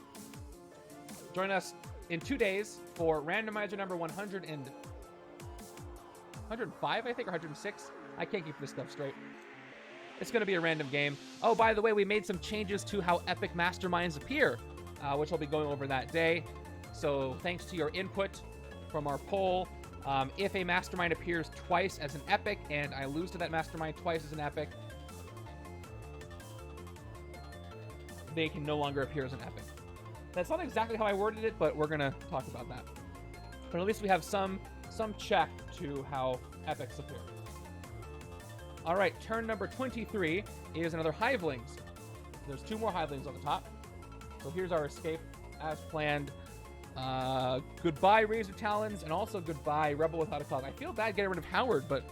Join us in 2 days for randomizer number 105, I think, or 106. I can't keep this stuff straight. It's going to be a random game. Oh, by the way, we made some changes to how epic masterminds appear, which I'll be going over that day. So thanks to your input from our poll, if a mastermind appears twice as an epic and I lose to that mastermind twice as an epic, they can no longer appear as an epic. That's not exactly how I worded it, but we're going to talk about that. But at least we have some check to how epics appear. All right, turn number 23 is another Hivelings. There's 2 more Hivelings on the top. So here's our escape as planned. Goodbye, Razor Talons, and also goodbye, Rebel Without a Cause. I feel bad getting rid of Howard, but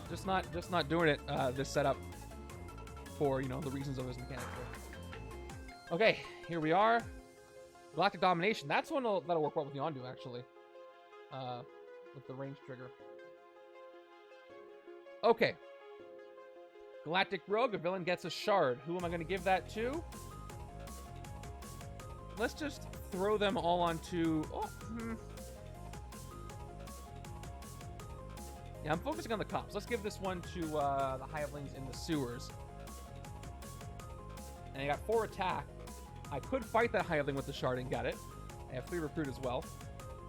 just not doing it this setup for, the reasons of his mechanic. Okay, here we are. Galactic Domination. That's one that'll work well with Yondu, actually. With the range trigger. Okay. Galactic Rogue, a villain gets a shard. Who am I going to give that to? Let's just throw them all onto... Yeah, I'm focusing on the cops. Let's give this one to the Hivelings in the sewers. And I got 4 attack. I could fight that Hiveling with the shard and get it. I have 3 recruit as well.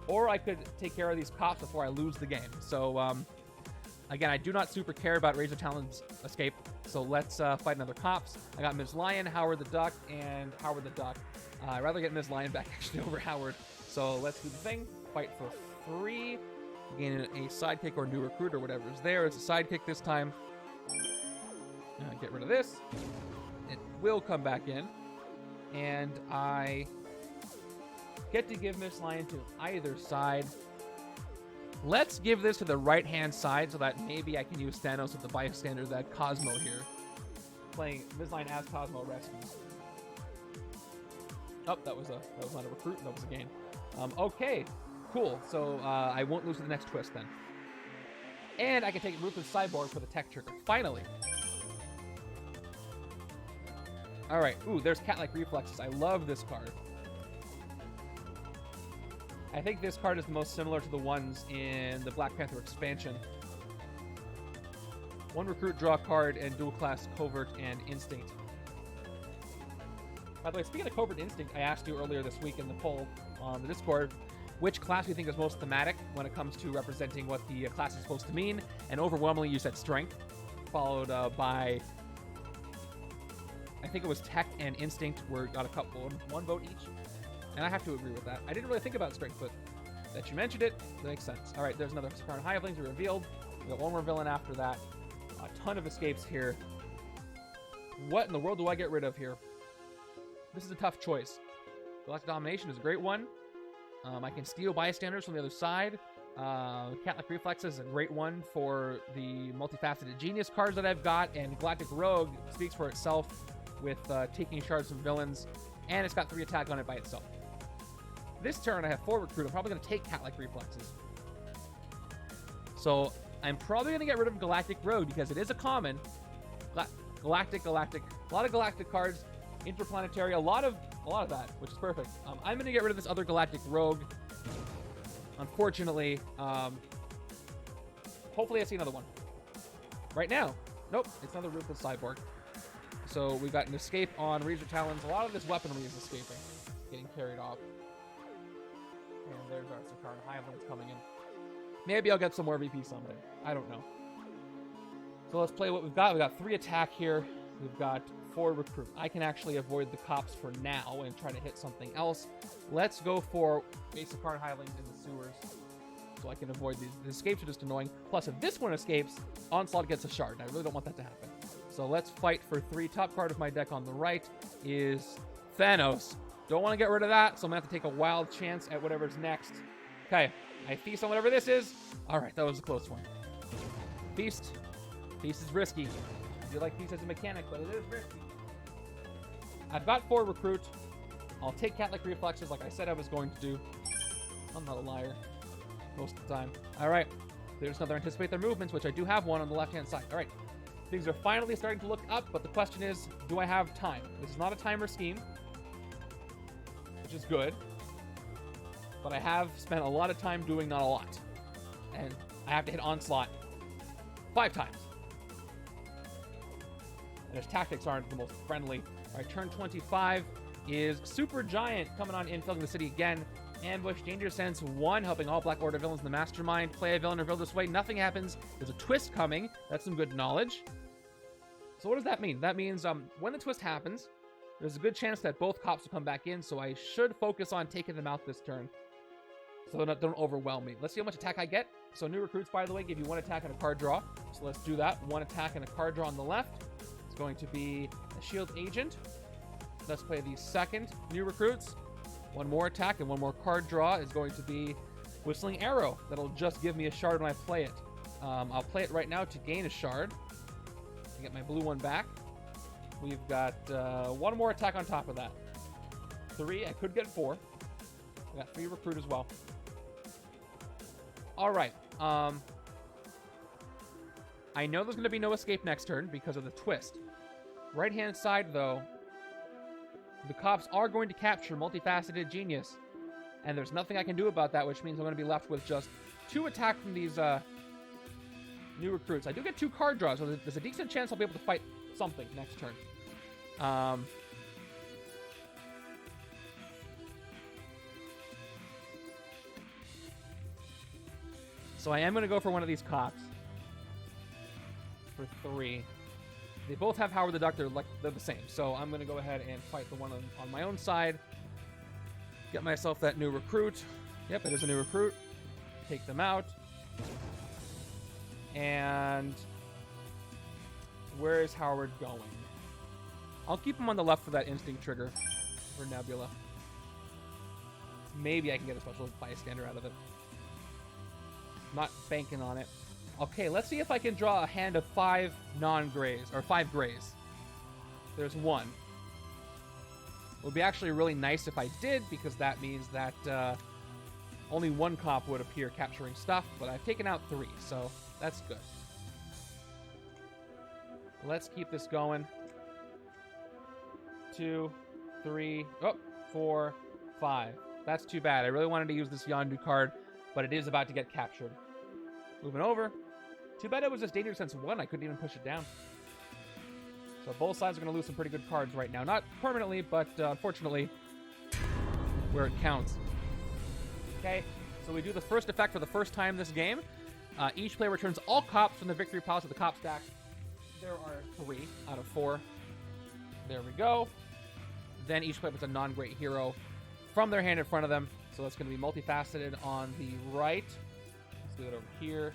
Or I could take care of these cops before I lose the game. So, again, I do not super care about Razor Talon's escape. So let's fight another cops. I got Ms. Lion, Howard the Duck, and Howard the Duck. I'd rather get Ms. Lion back actually over Howard. So let's do the thing. Fight for free. gain a sidekick or new recruit or whatever is there. It's a sidekick this time. Get rid of this. It will come back in. And I get to give Miss Lion to either side. Let's give this to the right-hand side so that maybe I can use Thanos with the bystander that Cosmo here. Playing Miss Lion as Cosmo rescues. Oh, that was not a recruit. That was a gain. Okay, cool. So I won't lose to the next twist then. And I can take Ruthless Cyborg for the tech trigger. Finally. All right. Ooh, there's Cat-like Reflexes. I love this card. I think this card is the most similar to the ones in the Black Panther expansion. One recruit, draw a card, and dual class Covert and Instinct. By the way, speaking of Covert Instinct, I asked you earlier this week in the poll on the Discord, which class you think is most thematic when it comes to representing what the class is supposed to mean, and overwhelmingly you said Strength, followed by, I think it was Tech and Instinct, where got a couple, one vote each. And I have to agree with that. I didn't really think about Strength, but that you mentioned it, that makes sense. All right, there's another Sakaaran Hivelings revealed. We got one more villain after that. A ton of escapes here. What in the world do I get rid of here? This is a tough choice. Galactic Domination is a great one. I can steal bystanders from the other side. Cat-like Reflexes is a great one for the multifaceted genius cards that I've got. And Galactic Rogue speaks for itself with taking shards from villains. And it's got 3 attack on it by itself. This turn, I have 4 recruit. I'm probably going to take Cat-like Reflexes. So I'm probably going to get rid of Galactic Rogue because it is a common. Galactic. A lot of Galactic cards. Interplanetary. A lot of that, which is perfect. I'm going to get rid of this other Galactic Rogue. Unfortunately. Hopefully I see another one. Right now. Nope. It's another Ruthless Cyborg. So we've got an escape on Razor Talons. A lot of this weaponry is escaping. Getting carried off. And there's our Sakaaran Hivelings coming in. Maybe I'll get some more VP someday. I don't know. So let's play what we've got. We've got 3 attack here. We've got 4 recruit. I can actually avoid the cops for now and try to hit something else. Let's go for a Sakaaran Hivelings in the sewers. So I can avoid these. The escapes are just annoying. Plus, if this one escapes, Onslaught gets a shard. And I really don't want that to happen. So let's fight for 3. Top card of my deck on the right is Thanos. Don't want to get rid of that, so I'm going to have to take a wild chance at whatever's next. Okay, I feast on whatever this is. All right, that was a close one. Feast. Feast is risky. I feel like feast as a mechanic, but it is risky. I've got 4 recruit. I'll take Cat-like Reflexes like I said I was going to do. I'm not a liar most of the time. All right, there's another Anticipate Their Movements, which I do have one on the left-hand side. All right. Things are finally starting to look up, but the question is, do I have time? This is not a timer scheme, which is good, but I have spent a lot of time doing not a lot. And I have to hit Onslaught 5 times. And his tactics aren't the most friendly. All right, turn 25 is Super Giant coming on in, filling the city again. Ambush, Danger Sense 1, helping all Black Order villains in the Mastermind. Play a villain or villain this way. Nothing happens. There's a twist coming. That's some good knowledge. So what does that mean? That means when the twist happens, there's a good chance that both cops will come back in, so I should focus on taking them out this turn. So they don't overwhelm me. Let's see how much attack I get. So new recruits, by the way, give you 1 attack and a card draw. So let's do that. 1 attack and a card draw on the left. It's going to be a Shield Agent. Let's play the second new recruits. 1 more attack and 1 more card draw is going to be Whistling Arrow. That'll just give me a shard when I play it. I'll play it right now to gain a shard. To get my blue one back. We've got 1 more attack on top of that. 3. I could get 4. I got 3 recruit as well. All right. I know there's going to be no escape next turn because of the twist. Right-hand side, though, the cops are going to capture Multifaceted Genius. And there's nothing I can do about that, which means I'm going to be left with just 2 attack from these new recruits. I do get 2 card draws, so there's a decent chance I'll be able to fight something next turn. So I am going to go for one of these cops. For 3. They both have Howard the Duck. They're the same. So I'm going to go ahead and fight the one on my own side. Get myself that new recruit. Yep, it is a new recruit. Take them out. And where is Howard going? I'll keep him on the left for that instinct trigger for Nebula. Maybe I can get a special bystander out of it. Not banking on it. Okay, let's see if I can draw a hand of 5 non-grays, or 5 grays. There's 1. It would be actually really nice if I did, because that means that only 1 cop would appear capturing stuff, but I've taken out 3, so that's good. Let's keep this going. 2, 3, 4, 5. That's too bad. I really wanted to use this Yondu card, but it is about to get captured. Moving over. Too bad it was just Danger Sense 1. I couldn't even push it down. So both sides are going to lose some pretty good cards right now. Not permanently, but unfortunately, where it counts. Okay, so we do the first effect for the first time this game. Each player returns all cops from the victory piles of the cop stack. There are 3 out of 4. There we go. Then each player puts a non-great hero from their hand in front of them. So that's going to be multifaceted on the right. Let's do it over here.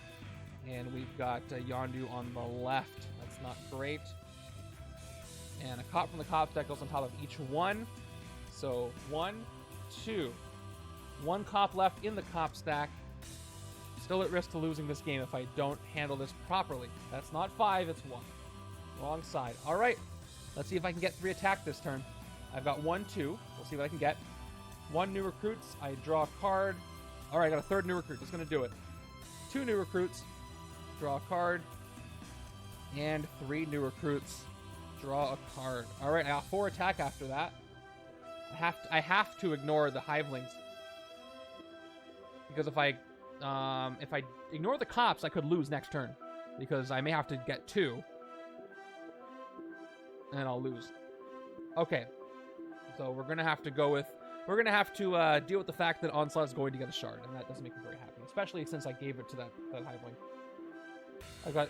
And we've got Yondu on the left. That's not great. And a cop from the cop stack goes on top of each one. So 1, 2. 1 cop left in the cop stack. Still at risk to losing this game if I don't handle this properly. That's not 5, it's 1. Wrong side. All right. Let's see if I can get 3 attack this turn. I've got 1, 2. We'll see what I can get. 1 new recruits. I draw a card. All right, I got a 3rd new recruit. That's going to do it. 2 new recruits. Draw a card. And 3 new recruits. Draw a card. All right, I got 4 attack after that. I have to ignore the Hivelings. Because if I ignore the cops, I could lose next turn. Because I may have to get 2. And I'll lose. Okay. So we're going to have to go with... We're going to have to deal with the fact that Onslaught is going to get a shard, and that doesn't make me very happy, especially since I gave it to that Hiveling. I got,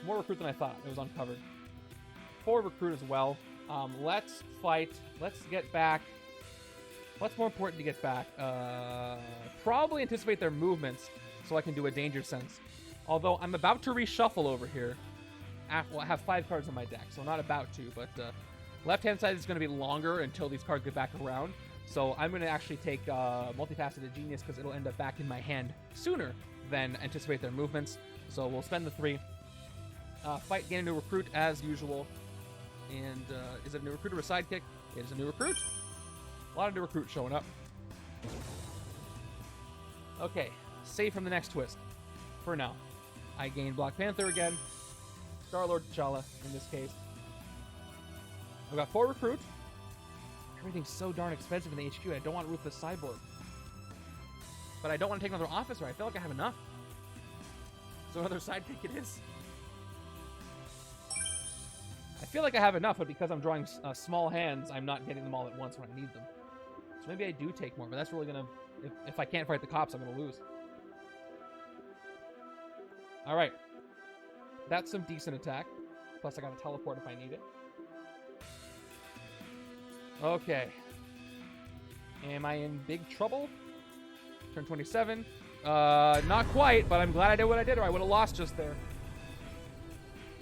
more recruit than I thought. It was uncovered. 4 recruit as well. Let's fight. Let's get back. What's more important to get back? Probably anticipate their movements so I can do a danger sense. Although I'm about to reshuffle over here. Well, I have 5 cards in my deck, so I'm not about to, but... left-hand side is going to be longer until these cards get back around. So I'm going to actually take Multifaceted Genius because it'll end up back in my hand sooner than anticipate their movements. So we'll spend the 3. Fight, gain a new recruit as usual. And is it a new recruit or a sidekick? It is a new recruit. A lot of new recruits showing up. Okay, save from the next twist. For now. I gain Black Panther again. Star-Lord T'Challa in this case. I've got 4 recruits. Everything's so darn expensive in the HQ. I don't want Ruthless Cyborg. But I don't want to take another officer. I feel like I have enough. So another sidekick it is. I feel like I have enough, but because I'm drawing small hands, I'm not getting them all at once when I need them. So maybe I do take more, but that's really going to... If I can't fight the cops, I'm going to lose. Alright. That's some decent attack. Plus I got a teleport if I need it. Okay. Am I in big trouble? Turn 27. Not quite, but I'm glad I did what I did, or I would have lost just there.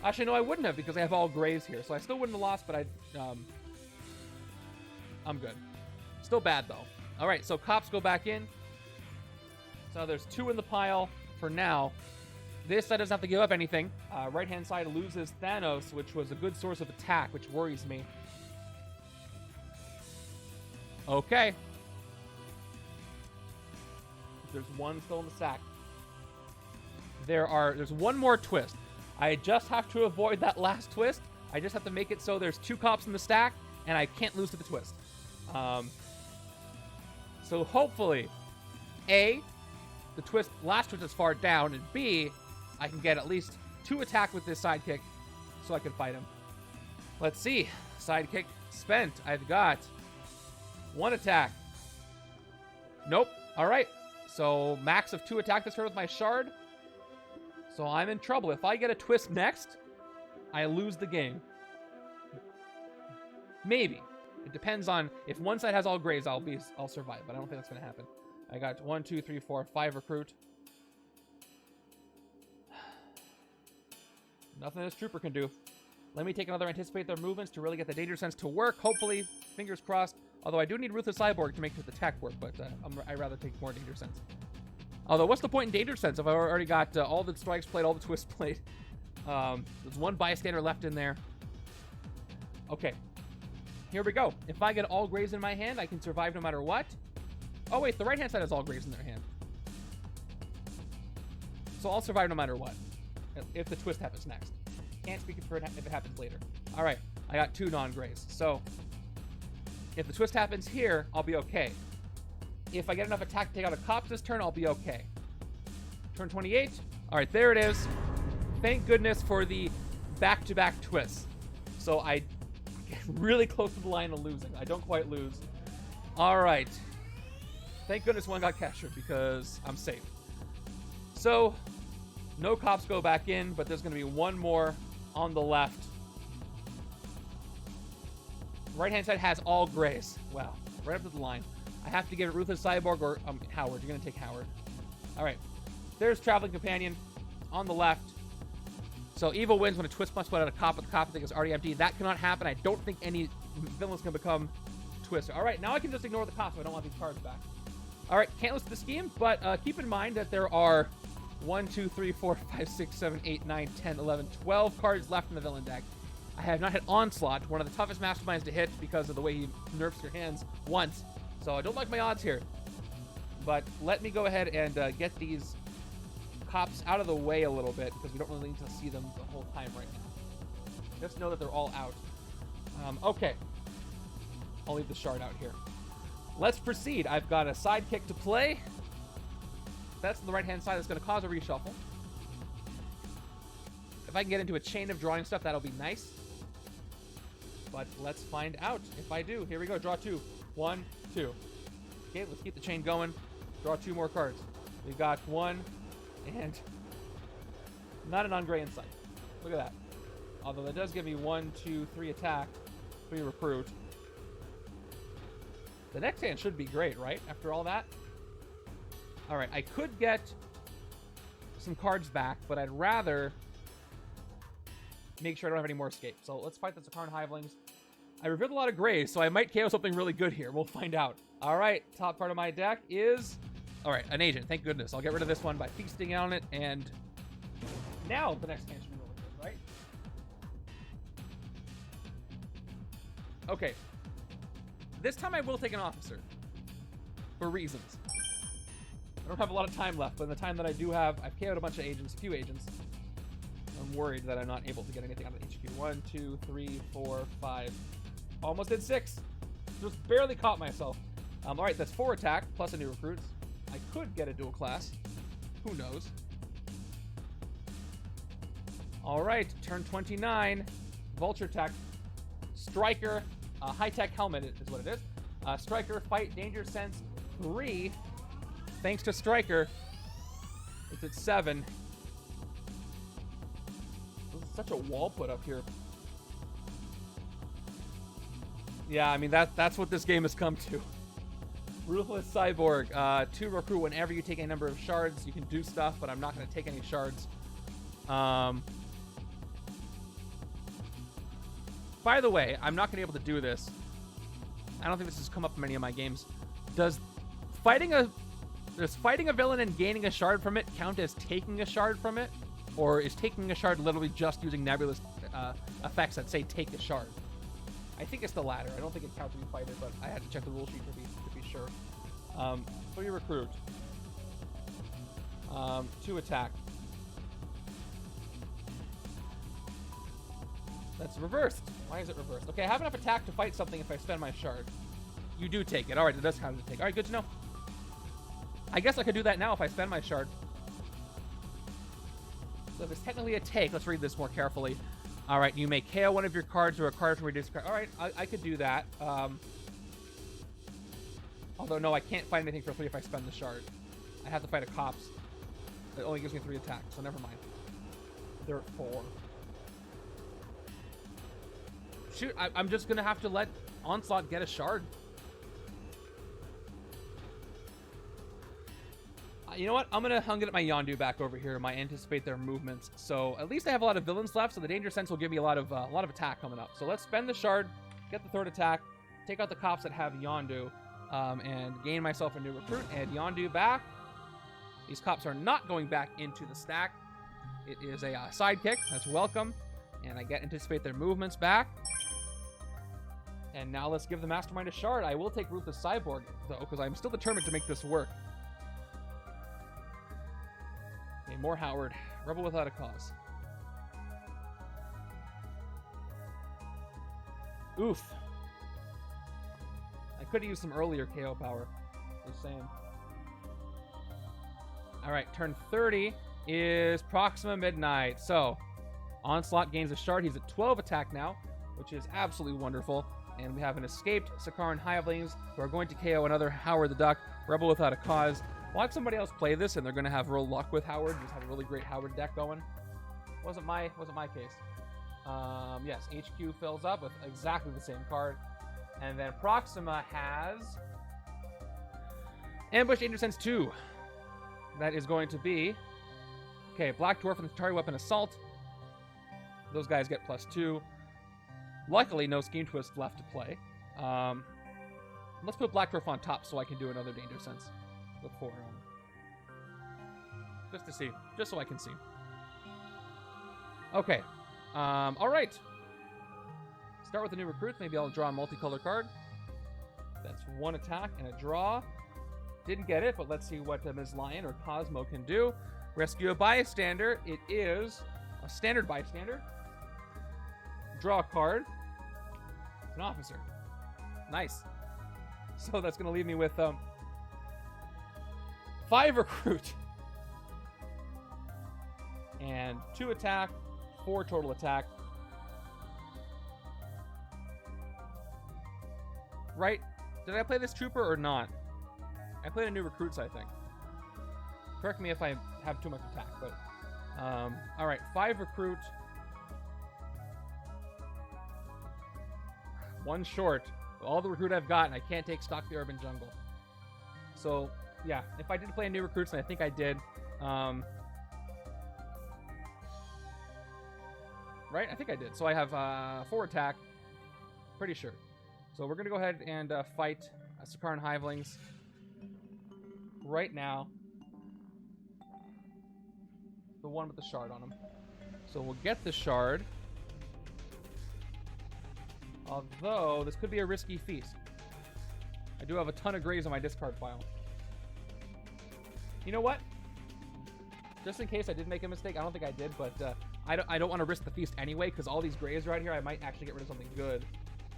Actually, no, I wouldn't have, because I have all grays here, so I still wouldn't have lost, but I'm good. Still bad, though. All right, so cops go back in. So there's 2 in the pile for now. This side doesn't have to give up anything. Right-hand side loses Thanos, which was a good source of attack, which worries me. Okay. There's 1 still in the sack. There's 1 more twist. I just have to avoid that last twist. I just have to make it so there's 2 cops in the stack, and I can't lose to the twist. So hopefully, A, the last twist is far down, and B, I can get at least 2 attack with this sidekick so I can fight him. Let's see. Sidekick spent. I've got 1 attack. Nope. All right. So max of 2 attack this turn with my shard. So I'm in trouble. If I get a twist next, I lose the game. Maybe. It depends on if one side has all grays, I'll survive, but I don't think that's going to happen. I got 1, 2, 3, 4, 5 recruit. Nothing this trooper can do. Let me take another anticipate their movements to really get the danger sense to work. Hopefully, fingers crossed. Although I do need Ruthless Cyborg to make the attack work, but I'd rather take more danger sense. Although, what's the point in danger sense if I already got all the strikes played, all the twists played? There's one bystander left in there. Okay. Here we go. If I get all grays in my hand, I can survive no matter what. Oh, wait. The right-hand side has all grays in their hand. So I'll survive no matter what. If the twist happens next. Can't speak for it if it happens later. All right. I got 2 non-grays. So if the twist happens here, I'll be okay. If I get enough attack to take out a Cops this turn, I'll be okay. Turn 28. All right, there it is. Thank goodness for the back-to-back twists. So I get really close to the line of losing. I don't quite lose. All right. Thank goodness one got captured because I'm safe. So no Cops go back in, but there's going to be one more on the left. Right-hand side has all grays. Wow, right up to the line. I have to give it Ruthless Cyborg or Howard. You're going to take Howard. All right. There's Traveling Companion on the left. So Evil wins when a twist must put out a cop, but the cop I think is already empty. That cannot happen. I don't think any villains can become Twister. All right, now I can just ignore the cops. So I don't want these cards back. All right, can't list the scheme, but keep in mind that there are 1, 2, 3, 4, 5, 6, 7, 8, 9, 10, 11, 12 cards left in the villain deck. I have not hit Onslaught, one of the toughest masterminds to hit because of the way he nerfs your hands once. So I don't like my odds here. But let me go ahead and get these cops out of the way a little bit because we don't really need to see them the whole time right now. Just know that they're all out. Okay. I'll leave the shard out here. Let's proceed. I've got a sidekick to play. That's on the right-hand side. That's going to cause a reshuffle. If I can get into a chain of drawing stuff, that'll be nice. But let's find out if I do. Here we go. Draw 2. 1, 2. Okay, let's keep the chain going. Draw 2 more cards. We've got 1 and not a non-gray in sight. Look at that. Although that does give me 1, 2, 3 attack, 3 recruit. The next hand should be great, right? After all that. All right, I could get some cards back, but I'd rather make sure I don't have any more escape. So let's fight the Sakaaran Hivelings. I revealed a lot of grays, so I might KO something really good here. We'll find out. All right, top part of my deck is... All right, an agent. Thank goodness. I'll get rid of this one by feasting on it, and now the next hand should be really good, right? Okay. This time I will take an officer. For reasons. I don't have a lot of time left, but in the time that I do have, I've KO'd a bunch of agents, a few agents. I'm worried that I'm not able to get anything out of the HQ. 1, 2, 3, 4, 5. Almost did 6. Just barely caught myself. All right, that's 4 attack, plus a new recruits. I could get a dual class. Who knows? All right, turn 29. Vulture tech. Striker. High-tech helmet is what it is. Striker, fight, danger sense, 3. Thanks to Striker, it's at 7. This is such a wall put up here. Yeah, I mean, that's what this game has come to. Ruthless Cyborg. 2 recruit whenever you take a number of shards. You can do stuff, but I'm not going to take any shards. By the way, I'm not going to be able to do this. I don't think this has come up in many of my games. Does fighting a villain and gaining a shard from it count as taking a shard from it? Or is taking a shard literally just using Nebula's effects that say take a shard? I think it's the latter. I don't think it counts when you fight it, but I had to check the rule sheet to be sure. 3 recruit. 2 attack. That's reversed. Why is it reversed? Okay, I have enough attack to fight something if I spend my shard. You do take it. All right, it does count as a take. All right, good to know. I guess I could do that now if I spend my shard. So if it's technically a take, let's read this more carefully. All right, you may KO one of your cards or a card from reduce card. All right, I could do that. Although, no, I can't fight anything for free if I spend the shard. I have to fight a cops. It only gives me 3 attacks, so never mind. They're at 4. Shoot, I'm just going to have to let Onslaught get a shard. You know what? I'm gonna get my Yondu back over here. Might anticipate their movements. So at least I have a lot of villains left. So the danger sense will give me a lot of attack coming up. So let's spend the shard, get the third attack, take out the cops that have Yondu, and gain myself a new recruit. And Yondu back. These cops are not going back into the stack. It is a sidekick. That's welcome. And I get anticipate their movements back. And now let's give the Mastermind a shard. I will take Ruthless Cyborg, though, because I'm still determined to make this work. Okay, more Howard. Rebel without a cause. Oof. I could have used some earlier KO power. Just saying. Alright, turn 30 is Proxima Midnight. So, Onslaught gains a shard. He's at 12 attack now, which is absolutely wonderful. And we have an escaped Sakaaran Hivelings who are going to KO another Howard the Duck, Rebel without a cause. Watch somebody else play this, and they're going to have real luck with Howard. Just have a really great Howard deck going. Wasn't my case. Yes, HQ fills up with exactly the same card. And then Proxima has Ambush Danger Sense 2. That is going to be... Okay, Black Dwarf and Atari Weapon Assault. Those guys get +2. Luckily, no Scheme Twist left to play. Let's put Black Dwarf on top so I can do another Danger Sense before... just to see. Just so I can see. Okay. All right. Start with the new recruits. Maybe I'll draw a multicolor card. That's one attack and a draw. Didn't get it, but let's see what Ms. Lion or Cosmo can do. Rescue a bystander. It is a standard bystander. Draw a card. An officer. Nice. So that's going to leave me with 5 recruit. And 2 attack, 4 total attack. Right? Did I play this trooper or not? I played a new recruits, I think. Correct me if I have too much attack, but... Alright, 5 recruit. 1 short. All the recruit I've got, and I can't take stock the urban jungle. So, yeah. If I did play a new recruits, and I think I did... right? I think I did. So I have 4 attack. Pretty sure. So we're going to go ahead and fight Sakaaran Hivelings right now. The one with the shard on him. So we'll get the shard. Although, this could be a risky feast. I do have a ton of grays on my discard pile. You know what? Just in case I did make a mistake, I don't think I did, but I don't want to risk the feast anyway, because all these grays right here, I might actually get rid of something good.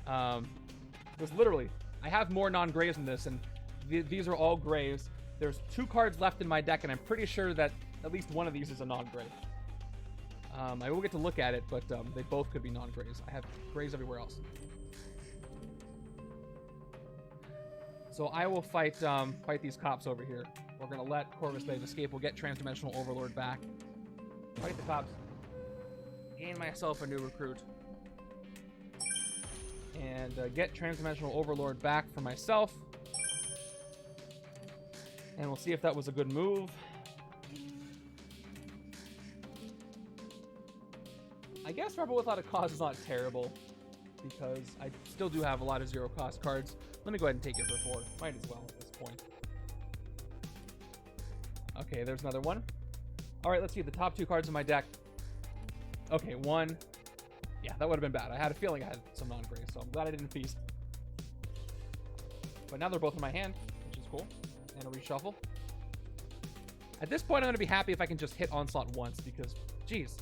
Because literally, I have more non-grays in this, and these are all grays. There's 2 cards left in my deck, and I'm pretty sure that at least one of these is a non-gray. I will get to look at it, but they both could be non-grays. I have grays everywhere else. So I will fight these cops over here. We're going to let Corvus Glaive escape. We'll get Transdimensional Overlord back. Fight the cops. Gain myself a new recruit. And get Transdimensional Overlord back for myself. And we'll see if that was a good move. I guess Rebel Without a Cause is not terrible, because I still do have a lot of 0-cost cards. Let me go ahead and take it for 4. Might as well at this point. Okay, there's another one. Alright, let's see the top 2 cards in my deck. Okay, 1. Yeah, that would have been bad. I had a feeling I had some non-grays, so I'm glad I didn't feast. But now they're both in my hand, which is cool. And a reshuffle. At this point, I'm going to be happy if I can just hit Onslaught once, because, geez.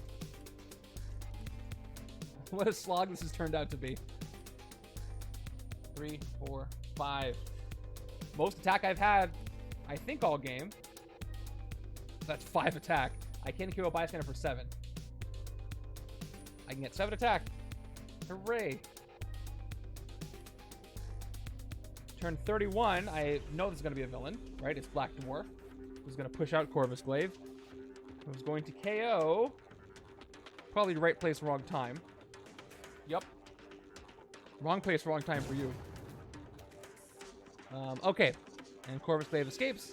What a slog this has turned out to be. 3, 4, 5. Most attack I've had, I think, all game. That's 5 attack. I can kill a bystander for 7. I can get 7 attack. Hooray. Turn 31, I know this is going to be a villain, right? It's Black Dwarf, who's going to push out Corvus Glaive, who's going to KO. Probably right place, wrong time. Yep. Wrong place, wrong time for you. Okay. And Corvus Glaive escapes.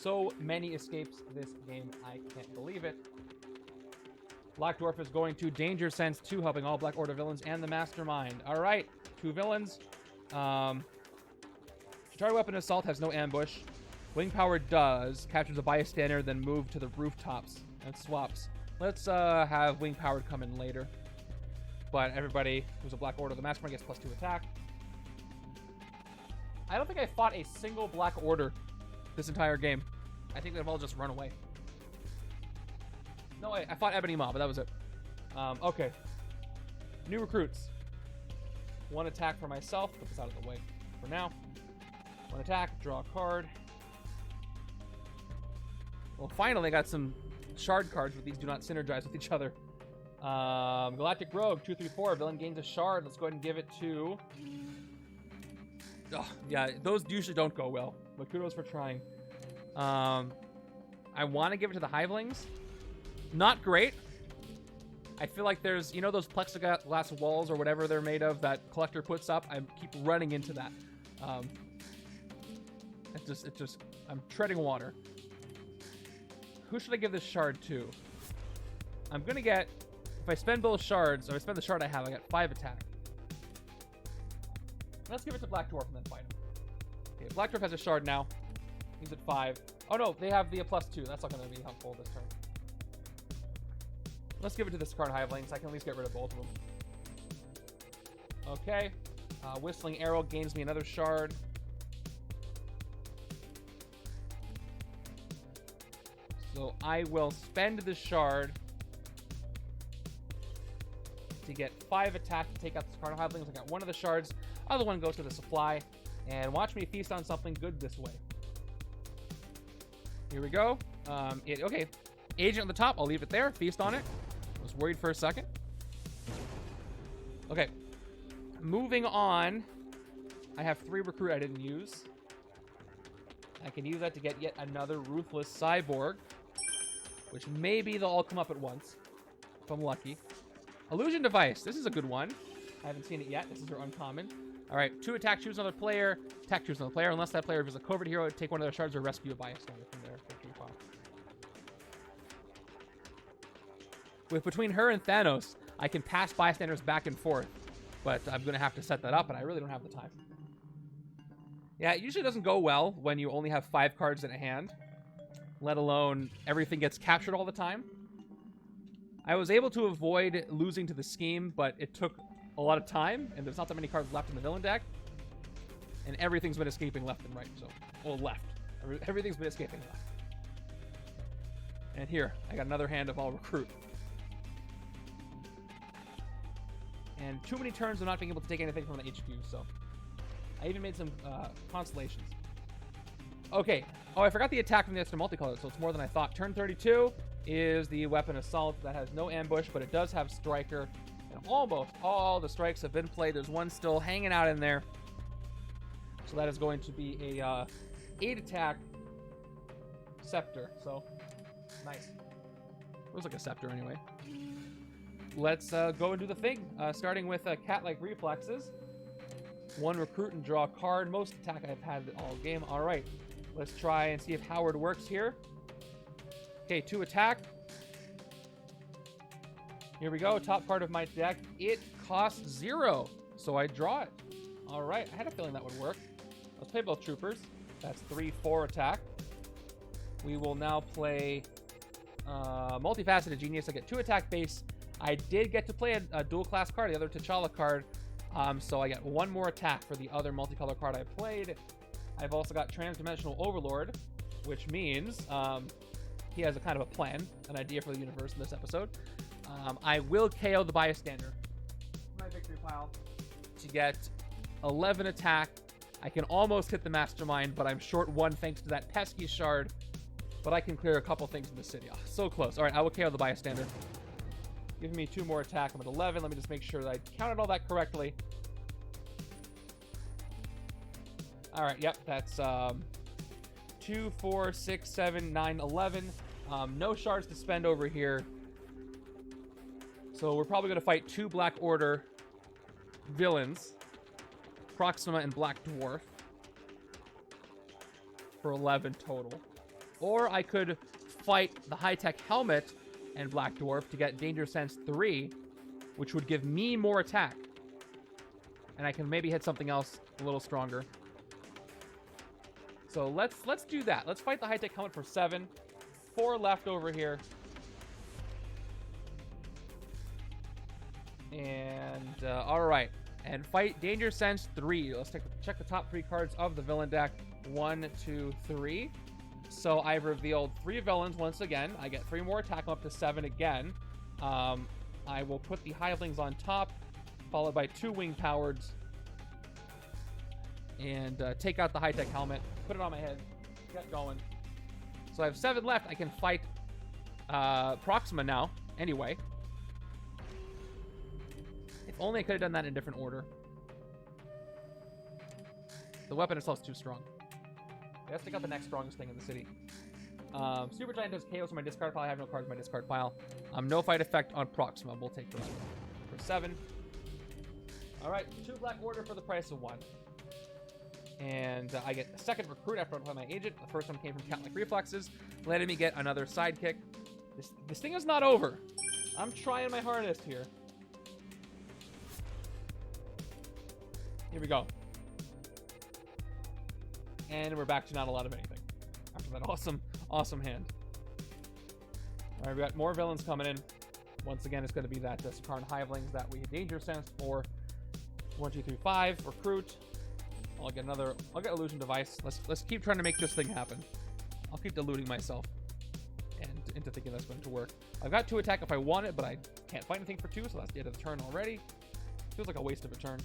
So many escapes this game. I can't believe it. Black Dwarf is going to Danger Sense 2, helping all Black Order villains and the Mastermind. All right, 2 villains. Charge Weapon Assault has no ambush. Wing Power does. Captures a bystander, then move to the rooftops and swaps. Let's have Wing Power come in later. But everybody who's a Black Order, the Mastermind gets +2 attack. I don't think I fought a single Black Order this entire game. I think they've all just run away. No, I fought Ebony Maw, but that was it. Okay. New recruits. 1 attack for myself. Put this out of the way for now. 1 attack, draw a card. Well, finally, I got some shard cards, but these do not synergize with each other. Galactic Rogue, 2/3/4. Villain gains a shard. Let's go ahead and give it to... Oh, yeah, those usually don't go well, but kudos for trying. I want to give it to the Hivelings. Not great. I feel like there's, you know, those plexiglass walls or whatever they're made of that Collector puts up. I keep running into that. I'm treading water. Who should I give this shard to? I'm gonna get, if I spend both shards, or I spend the shard I have, I got 5 attack. Let's give it to Black Dwarf and then fight him. Okay, Black Dwarf has a shard now. He's at 5. Oh no, they have the +2. That's not gonna be helpful this turn. Let's give it to the Sakaaran Hivelings. I can at least get rid of both of them. Okay. Whistling Arrow gains me another shard. So I will spend the shard to get 5 attack to take out the Sakaaran Hivelings. I got 1 of the shards. Other one goes to the supply. And watch me feast on something good this way. Here we go. Okay. Agent on the top. I'll leave it there. Feast on it. Was worried for a second. Okay. Moving on. I have 3 recruit I didn't use. I can use that to get yet another Ruthless Cyborg. Which maybe they'll all come up at once. If I'm lucky. Illusion Device. This is a good one. I haven't seen it yet. This is her uncommon. Alright. 2 attack, choose another player. Attack, choose another player. Unless that player is a covert hero, take 1 of their shards or rescue a bystander from their victory pile. With between her and Thanos, I can pass bystanders back and forth. But I'm going to have to set that up, and I really don't have the time. Yeah, it usually doesn't go well when you only have 5 cards in a hand. Let alone everything gets captured all the time. I was able to avoid losing to the scheme, but it took a lot of time, and there's not that many cards left in the villain deck. And everything's been escaping left and right, so... Well, left. Everything's been escaping left. And here, I got another hand of all recruit. And too many turns of not being able to take anything from the HQ, so... I even made some constellations. Okay. Oh, I forgot the attack from the extra multicolor, so it's more than I thought. Turn 32 is the weapon assault that has no ambush, but it does have striker. And almost all the strikes have been played. There's one still hanging out in there. So that is going to be a 8 attack scepter. So, nice. It was like a scepter anyway. Let's go and do the thing. Starting with cat-like reflexes. 1 recruit and draw a card. Most attack I've had all game. All right. Let's try and see if Howard works here. Okay, 2 attack. Here we go. Top card of my deck. It costs 0. So I draw it. All right. I had a feeling that would work. Let's play both troopers. That's 3/4 attack. We will now play Multifaceted Genius. I get 2 attack base. I did get to play a dual class card, the other T'Challa card. So I get 1 more attack for the other multicolor card I played. I've also got Transdimensional Overlord, which means he has a kind of a plan, an idea for the universe in this episode. I will KO the bystander. My victory pile to get 11 attack. I can almost hit the Mastermind, but I'm short 1 thanks to that pesky shard. But I can clear a couple things in the city. Oh, so close. All right, I will KO the bystander. Give me 2 more attack. I'm at 11. Let me just make sure that I counted all that correctly. All right, yep, that's 2, 4, 6, 7, 9, 11. No shards to spend over here. So we're probably going to fight 2 Black Order villains, Proxima and Black Dwarf, for 11 total. Or I could fight the high-tech helmet and Black Dwarf to get Danger Sense 3, which would give me more attack. And I can maybe hit something else a little stronger. So let's do that. Let's fight the high-tech helmet for 7. 4 left over here. And, alright. And fight Danger Sense 3. Let's check the top 3 cards of the villain deck. 1, 2, 3. So I've revealed 3 villains once again. I get 3 more attack, up to 7 again. I will put the Hivelings on top, followed by 2 wing powards. And take out the high-tech helmet, put it on my head, get going. So I have 7 left. I can fight Proxima now, anyway. If only I could have done that in a different order. The weapon itself is too strong. Let's take out the next strongest thing in the city. Supergiant does chaos in my discard pile. I have no cards in my discard pile. No fight effect on Proxima. We'll take those for 7. Alright, 2 black order for the price of 1. And I get a second recruit after I play my agent. The first one came from Cat-like Reflexes, letting me get another sidekick. This thing is not over. I'm trying my hardest here. Here we go. And we're back to not a lot of anything after that awesome hand. All right, we got more villains coming in. Once again, it's going to be that Sakaaran Hivelings that we Danger Sense for. 1, 2, 3, 5. Recruit. I'll get Illusion Device. Let's keep trying to make this thing happen. I'll keep deluding myself and into thinking that's going to work. I've got 2 attack if I want it, but I can't fight anything for 2, so that's the end of the turn already. Feels like a waste of a turn.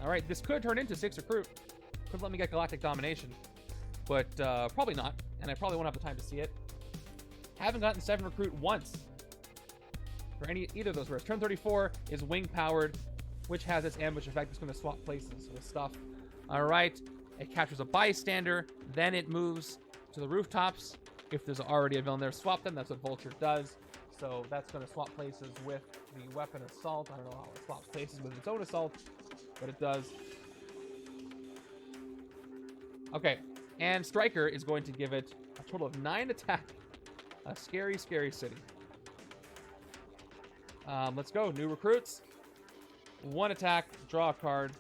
All right, this could turn into 6 recruit. Could let me get Galactic Domination, but probably not, and I probably won't have the time to see it. Haven't gotten 7 recruit once for either of those rares. Turn 34 is wing powered, which has its ambush effect. It's going to swap places with stuff. All right, it captures a bystander, then it moves to the rooftops. If there's already a villain there, swap them. That's what Vulture does. So that's going to swap places with the weapon assault. I don't know how it swaps places with its own assault, but it does. Okay, and Striker is going to give it a total of 9 attack. A scary, scary city. Let's go. New recruits. 1 attack, draw a card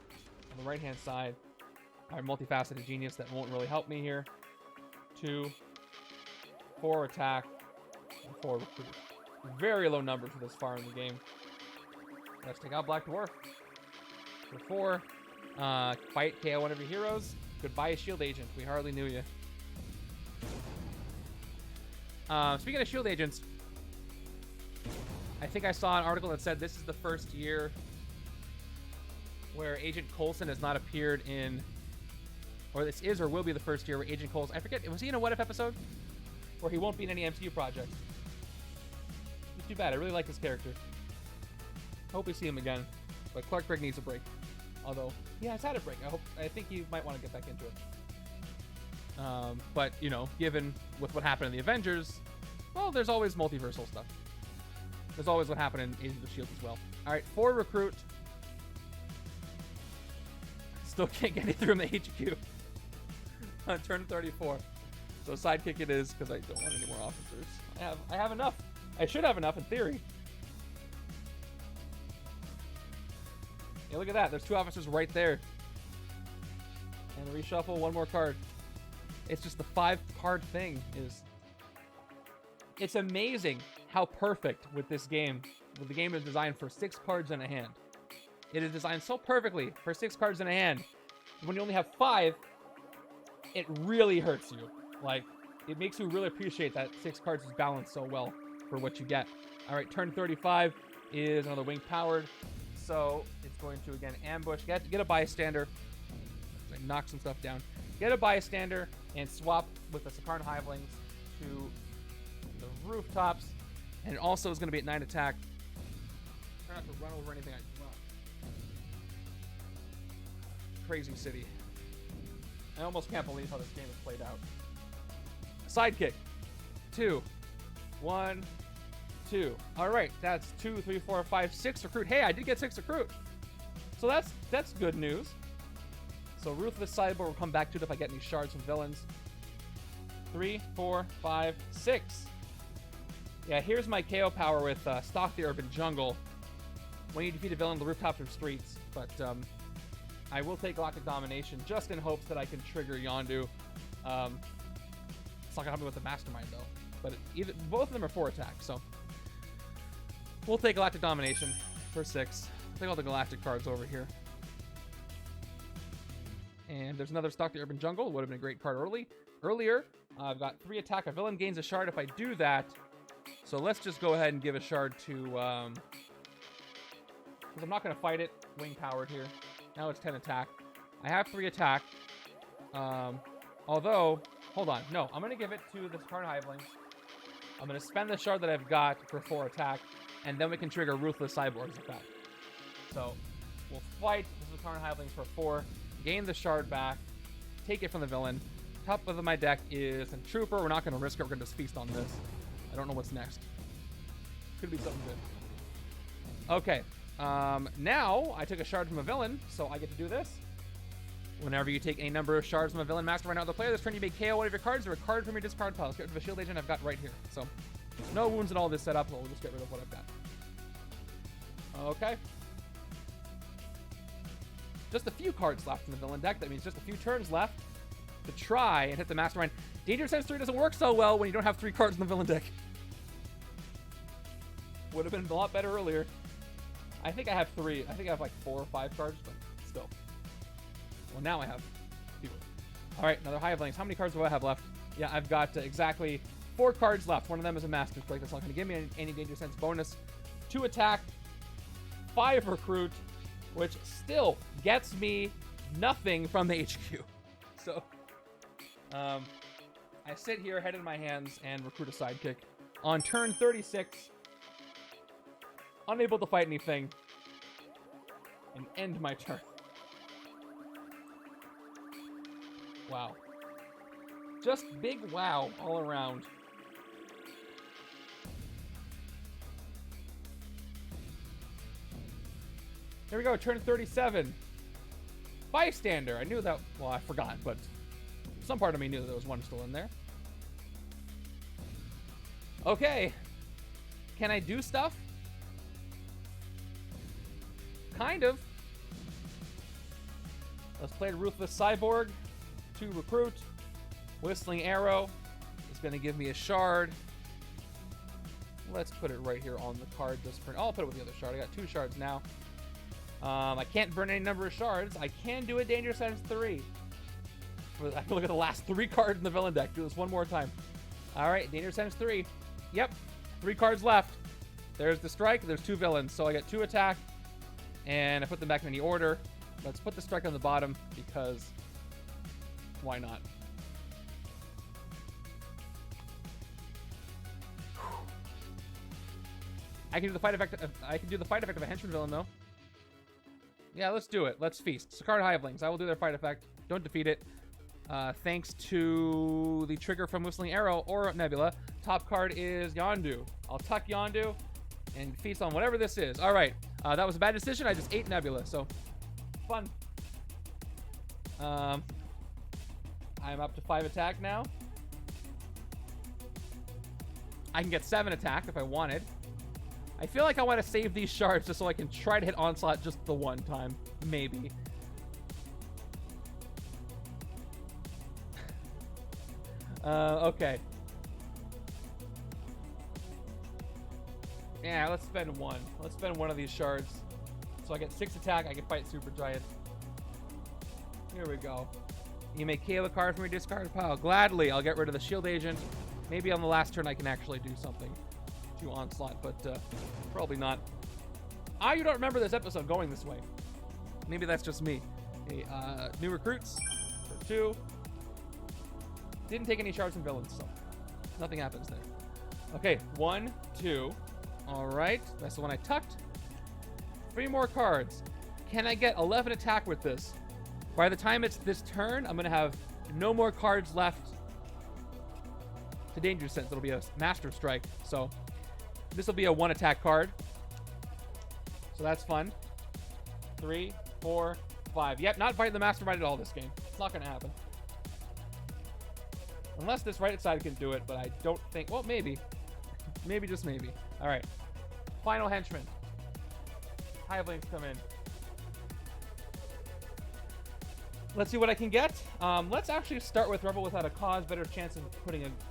on the right-hand side. Our multifaceted genius that won't really help me here. 2, 4 attack, and 4 recruit. Very low numbers for this far in the game. Let's take out Black Dwarf. For 4, fight KO one of your heroes. Goodbye, Shield Agent. We hardly knew you. Speaking of Shield Agents, I think I saw an article that said this is the first year where Agent Coulson has not appeared in, or this is or will be the first year where Agent Coulson, I forget, was he in a What If episode? Or he won't be in any MCU project. It's too bad. I really like this character. Hope we see him again. But Clark Gregg needs a break. Although, yeah, it's had a break. I think he might want to get back into it. But, you know, given with what happened in the Avengers, well, there's always multiversal stuff. There's always what happened in Agents of S.H.I.E.L.D. as well. All right, 4 recruit. Still can't get it through in the HQ on turn 34. So sidekick it is because I don't want any more officers. I have enough. I should have enough in theory. Yeah, look at that. There's 2 officers right there. And reshuffle 1 more card. It's just the 5-card thing is... It's amazing how perfect with this game. The game is designed for 6 cards in a hand. It is designed so perfectly for 6 cards in a hand. When you only have 5, it really hurts you. Like, it makes you really appreciate that 6 cards is balanced so well for what you get. All right, turn 35 is another wing powered. So it's going to, again, ambush. Get a bystander. Knock some stuff down. Get a bystander and swap with the Sakaaran Hivelings to the rooftops. And it also is going to be at 9 attack. Try not to run over anything I want. Crazy city. I almost can't believe how this game is played out. Sidekick. 2. 1. 2. All right, that's 2, 3, 4, 5, 6 recruit. Hey, I did get 6 recruit. So that's good news. So Ruthless Cyborg will come back to it if I get any shards from villains. 3, 4, 5, 6. Yeah, here's my KO power with Stalk the Urban Jungle. When you defeat a villain, the rooftops or streets. But I will take Galactic Domination just in hopes that I can trigger Yondu. It's not gonna help me with the Mastermind though. But both of them are 4 attacks, so we'll take Galactic Domination for 6. I'll take all the Galactic cards over here. And there's another Stalk the Urban Jungle. Would have been a great card earlier. I've got 3 attack. A villain gains a shard if I do that. So let's just go ahead and give a shard to... because I'm not going to fight it. Wing powered here. Now it's 10 attack. I have 3 attack. Although... Hold on. No, I'm going to give it to the Sakaaran Hivelings. I'm going to spend the shard that I've got for 4 attack. And then we can trigger Ruthless Cyborg's effect. So we'll fight the Sakaaran Hivelings for 4. Gain the shard back. Take it from the villain. Top of my deck is a Trooper. We're not going to risk it. We're going to just feast on this. I don't know what's next. Could be something good. Okay. Now, I took a shard from a villain, so I get to do this. Whenever you take any number of shards from a villain mastermind out of the player, this turn you may KO one of your cards or a card from your discard pile. Let's get rid of the shield agent I've got right here. So, no wounds in all this setup, so we'll just get rid of what I've got. Okay. Just a few cards left in the villain deck. That means just a few turns left to try and hit the Mastermind. Danger Sense 3 doesn't work so well when you don't have 3 cards in the villain deck. Would have been a lot better earlier. I think I have 3. I think I have like 4 or 5 cards, but still. Well, now I have fewer. All right, another Hivelings. How many cards do I have left? Yeah, I've got exactly 4 cards left. One of them is a Master Strike. That's not going to give me any Danger Sense bonus. 2 attack, 5 recruit, which still gets me nothing from the HQ. So, I sit here, head in my hands, and recruit a sidekick. On turn 36, unable to fight anything, and end my turn. Wow. Just big wow all around. Here we go, turn 37. Bystander. I knew that, well, I forgot, but some part of me knew that there was one still in there. Okay. Can I do stuff? Kind of. Let's play Ruthless Cyborg. 2 recruit. Whistling Arrow is going to give me a shard. Let's put it right here on the card just for... I'll put it with the other shard. I got 2 shards now. I can't burn any number of shards. I can do a Danger Sense 3. I can look at the last 3 cards in the villain deck. Do this one more time. All right, Danger Sense 3. Yep, 3 cards left. There's the strike. There's 2 villains. So I got 2 attack, and I put them back in any order. Let's put the strike on the bottom because why not? I can do the fight effect. I can do the fight effect of a henchman villain though. Yeah, let's do it. Let's feast. Sakaaran Hivelings. I will do their fight effect. Don't defeat it. Thanks to the trigger from Whistling Arrow or Nebula. Top card is Yondu. I'll tuck Yondu and feast on whatever this is. All right. That was a bad decision. I just ate Nebula, so fun. I'm up to 5 attack now. I can get 7 attack if I wanted. I feel like I want to save these shards just so I can try to hit Onslaught just the one time. Maybe. Okay. Yeah, let's spend 1. Let's spend 1 of these shards. So I get 6 attack, I can fight Super Giant. Here we go. You may KO a card from your discard pile. Gladly, I'll get rid of the Shield Agent. Maybe on the last turn I can actually do something to Onslaught, but probably not. You don't remember this episode going this way. Maybe that's just me. Okay, new recruits for 2. Didn't take any shards from villains, so nothing happens there. Okay, 1, 2. All right, that's the one I tucked. 3 more cards. Can I get 11 attack with this? By the time it's this turn, I'm going to have no more cards left to Danger Sense. It'll be a Master Strike. So this will be a 1 attack card. So that's fun. 3, 4, 5. Yep, not fighting the Mastermind at all this game. It's not going to happen. Unless this right side can do it, but I don't think... Well, maybe. Maybe, just maybe. All right. Final Henchman. Hivelings come in. Let's see what I can get. Let's actually start with Rebel Without a Cause. Better chance of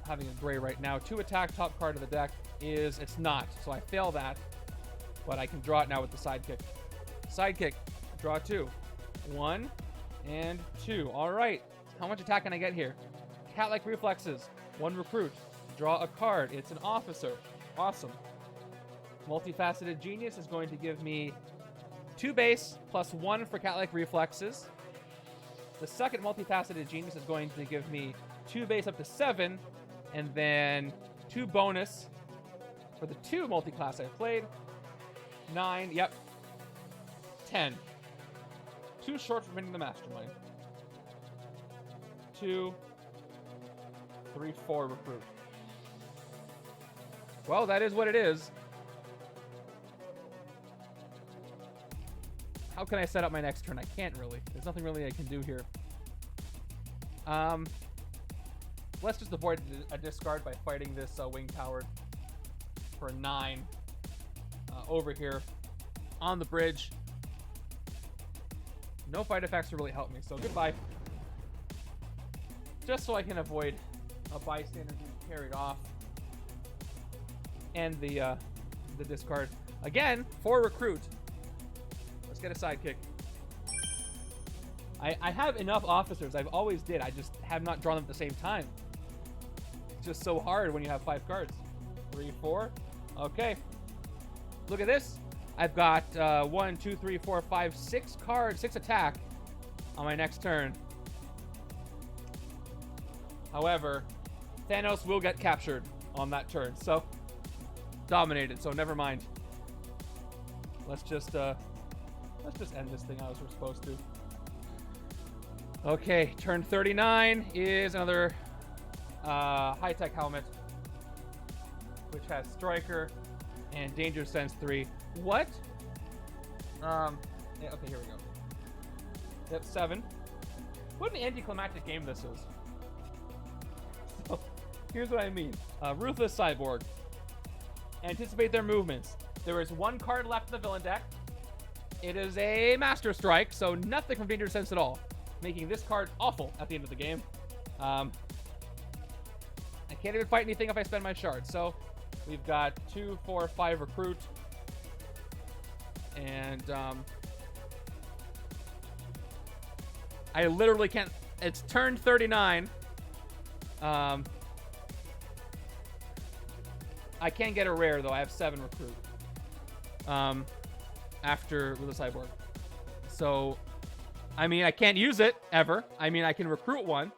having a gray right now. 2 attack, top card of the deck is... It's not, so I fail that. But I can draw it now with the sidekick. Sidekick. Draw 2. 1 and 2. All right. How much attack can I get here? Cat-like reflexes. 1 recruit. Draw a card. It's an officer. Awesome. Multifaceted Genius is going to give me 2 base plus 1 for cat-like reflexes. The second Multifaceted Genius is going to give me 2 base up to 7, and then 2 bonus for the 2 multi-class I've played. 9, yep. 10. 2 short from winning the Mastermind. 2, 3, 4 recruit. Well, that is what it is. How can I set up my next turn? I can't really. There's nothing really I can do here. Let's just avoid a discard by fighting this Wing Tower for 9 over here on the bridge. No fight effects to really help me, so goodbye. Just so I can avoid a bystander being carried off. And the discard. Again, 4 recruit. Let's get a sidekick. I have enough officers. I've always did. I just have not drawn them at the same time. It's just so hard when you have 5 cards. 3, 4. Okay. Look at this. I've got 1, 2, 3, 4, 5, 6 cards, 6 attack on my next turn. However, Thanos will get captured on that turn. So, dominated. So, never mind. Let's just end this thing as we're supposed to. Okay, turn 39 is another high-tech helmet, which has Striker and Danger Sense 3. What? Yeah, okay, here we go. Yep, 7. What an anticlimactic game this is. So, here's what I mean. Ruthless Cyborg. Anticipate their movements. There is 1 card left in the villain deck. It is a Master Strike, so nothing from Danger Sense at all, making this card awful at the end of the game. I can't even fight anything if I spend my shard. So we've got 2, 4, 5 recruit. And I literally can't... It's turn 39. I can't get a rare, though. I have 7 recruit. After with a cyborg. So, I mean, I can't use it ever. I mean, I can recruit 1.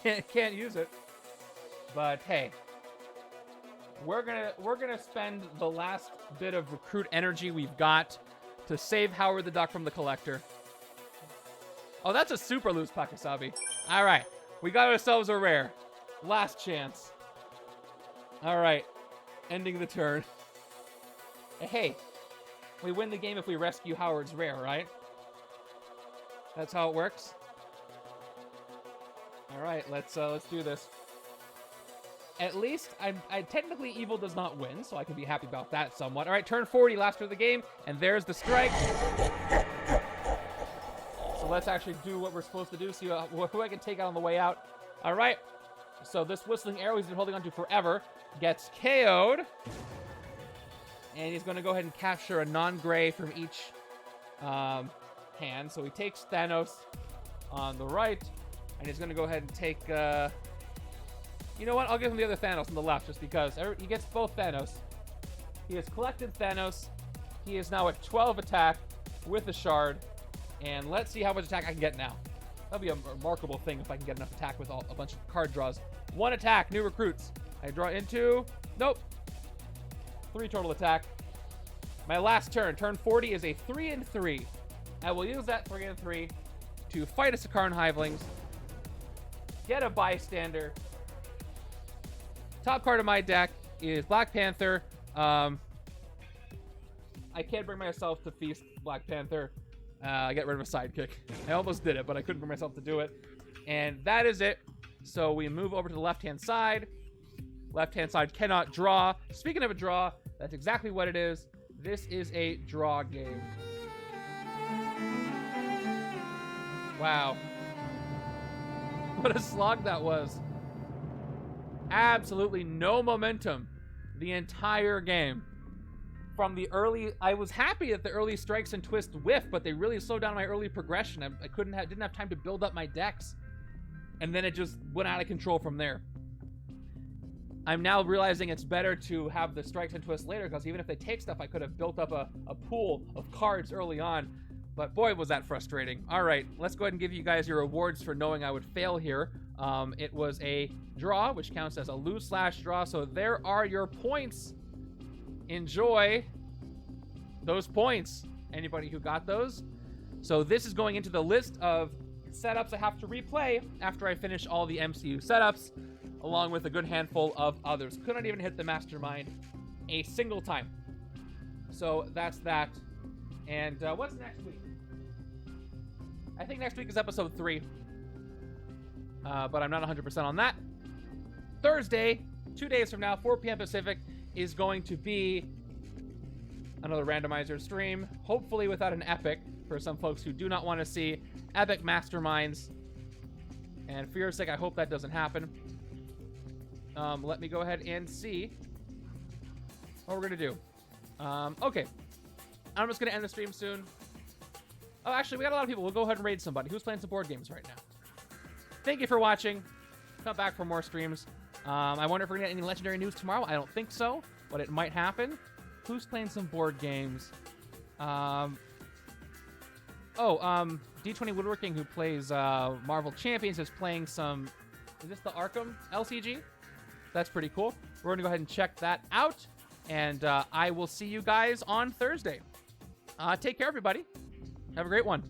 can't use it. But hey, we're gonna spend the last bit of recruit energy we've got to save Howard the Duck from the Collector. Oh, that's a super loose Pakisabi. All right, we got ourselves a rare. Last chance. All right, ending the turn. Hey. We win the game if we rescue Howard's rare, right? That's how it works. All right, let's do this. At least I technically evil does not win, so I can be happy about that somewhat. All right, turn 40, last turn of the game, and there's the strike. So let's actually do what we're supposed to do. See who I can take out on the way out. All right. So this Whistling Arrow he's been holding on to forever gets KO'd. And he's going to go ahead and capture a non-gray from each hand. So he takes Thanos on the right. And he's going to go ahead and take... you know what? I'll give him the other Thanos on the left just because he gets both Thanos. He has collected Thanos. He is now at 12 attack with a shard. And let's see how much attack I can get now. That'll be a remarkable thing if I can get enough attack with a bunch of card draws. 1 attack, new recruits. I draw into... Nope. 3 total attack. My last turn, turn 40, is a 3 and 3. I will use that 3 and 3 to fight a Sakaaran Hivelings, get a bystander. Top card of my deck is Black Panther. I can't bring myself to feast Black Panther. get rid of a sidekick. I almost did it, but I couldn't bring myself to do it. And that is it. So we move over to the left-hand side. Left-hand side cannot draw. Speaking of a draw, that's exactly what it is. This is a draw game. Wow. What a slog that was. Absolutely no momentum the entire game. From the early, I was happy that the early strikes and twists whiffed, but they really slowed down my early progression. I didn't have time to build up my decks. And then it just went out of control from there. I'm now realizing it's better to have the strikes and twists later, because even if they take stuff, I could have built up a pool of cards early on. But boy, was that frustrating. All right, let's go ahead and give you guys your rewards for knowing I would fail here. It was a draw, which counts as a lose/draw. So there are your points. Enjoy those points, anybody who got those. So this is going into the list of setups I have to replay after I finish all the MCU setups, along with a good handful of others. Couldn't even hit the Mastermind a single time. So that's that. And what's next week? I think next week is episode 3. But I'm not 100% on that. Thursday, 2 days from now, 4 p.m. Pacific, is going to be another randomizer stream, hopefully without an epic, for some folks who do not want to see epic masterminds. And for your sake, I hope that doesn't happen. Let me go ahead and see what we're going to do. Okay. I'm just going to end the stream soon. Oh, actually, we got a lot of people. We'll go ahead and raid somebody. Who's playing some board games right now? Thank you for watching. Come back for more streams. I wonder if we're going to get any legendary news tomorrow. I don't think so, but it might happen. Who's playing some board games? D20 Woodworking, who plays Marvel Champions, is playing some... Is this the Arkham LCG? That's pretty cool. We're going to go ahead and check that out. And I will see you guys on Thursday. Take care, everybody. Have a great one.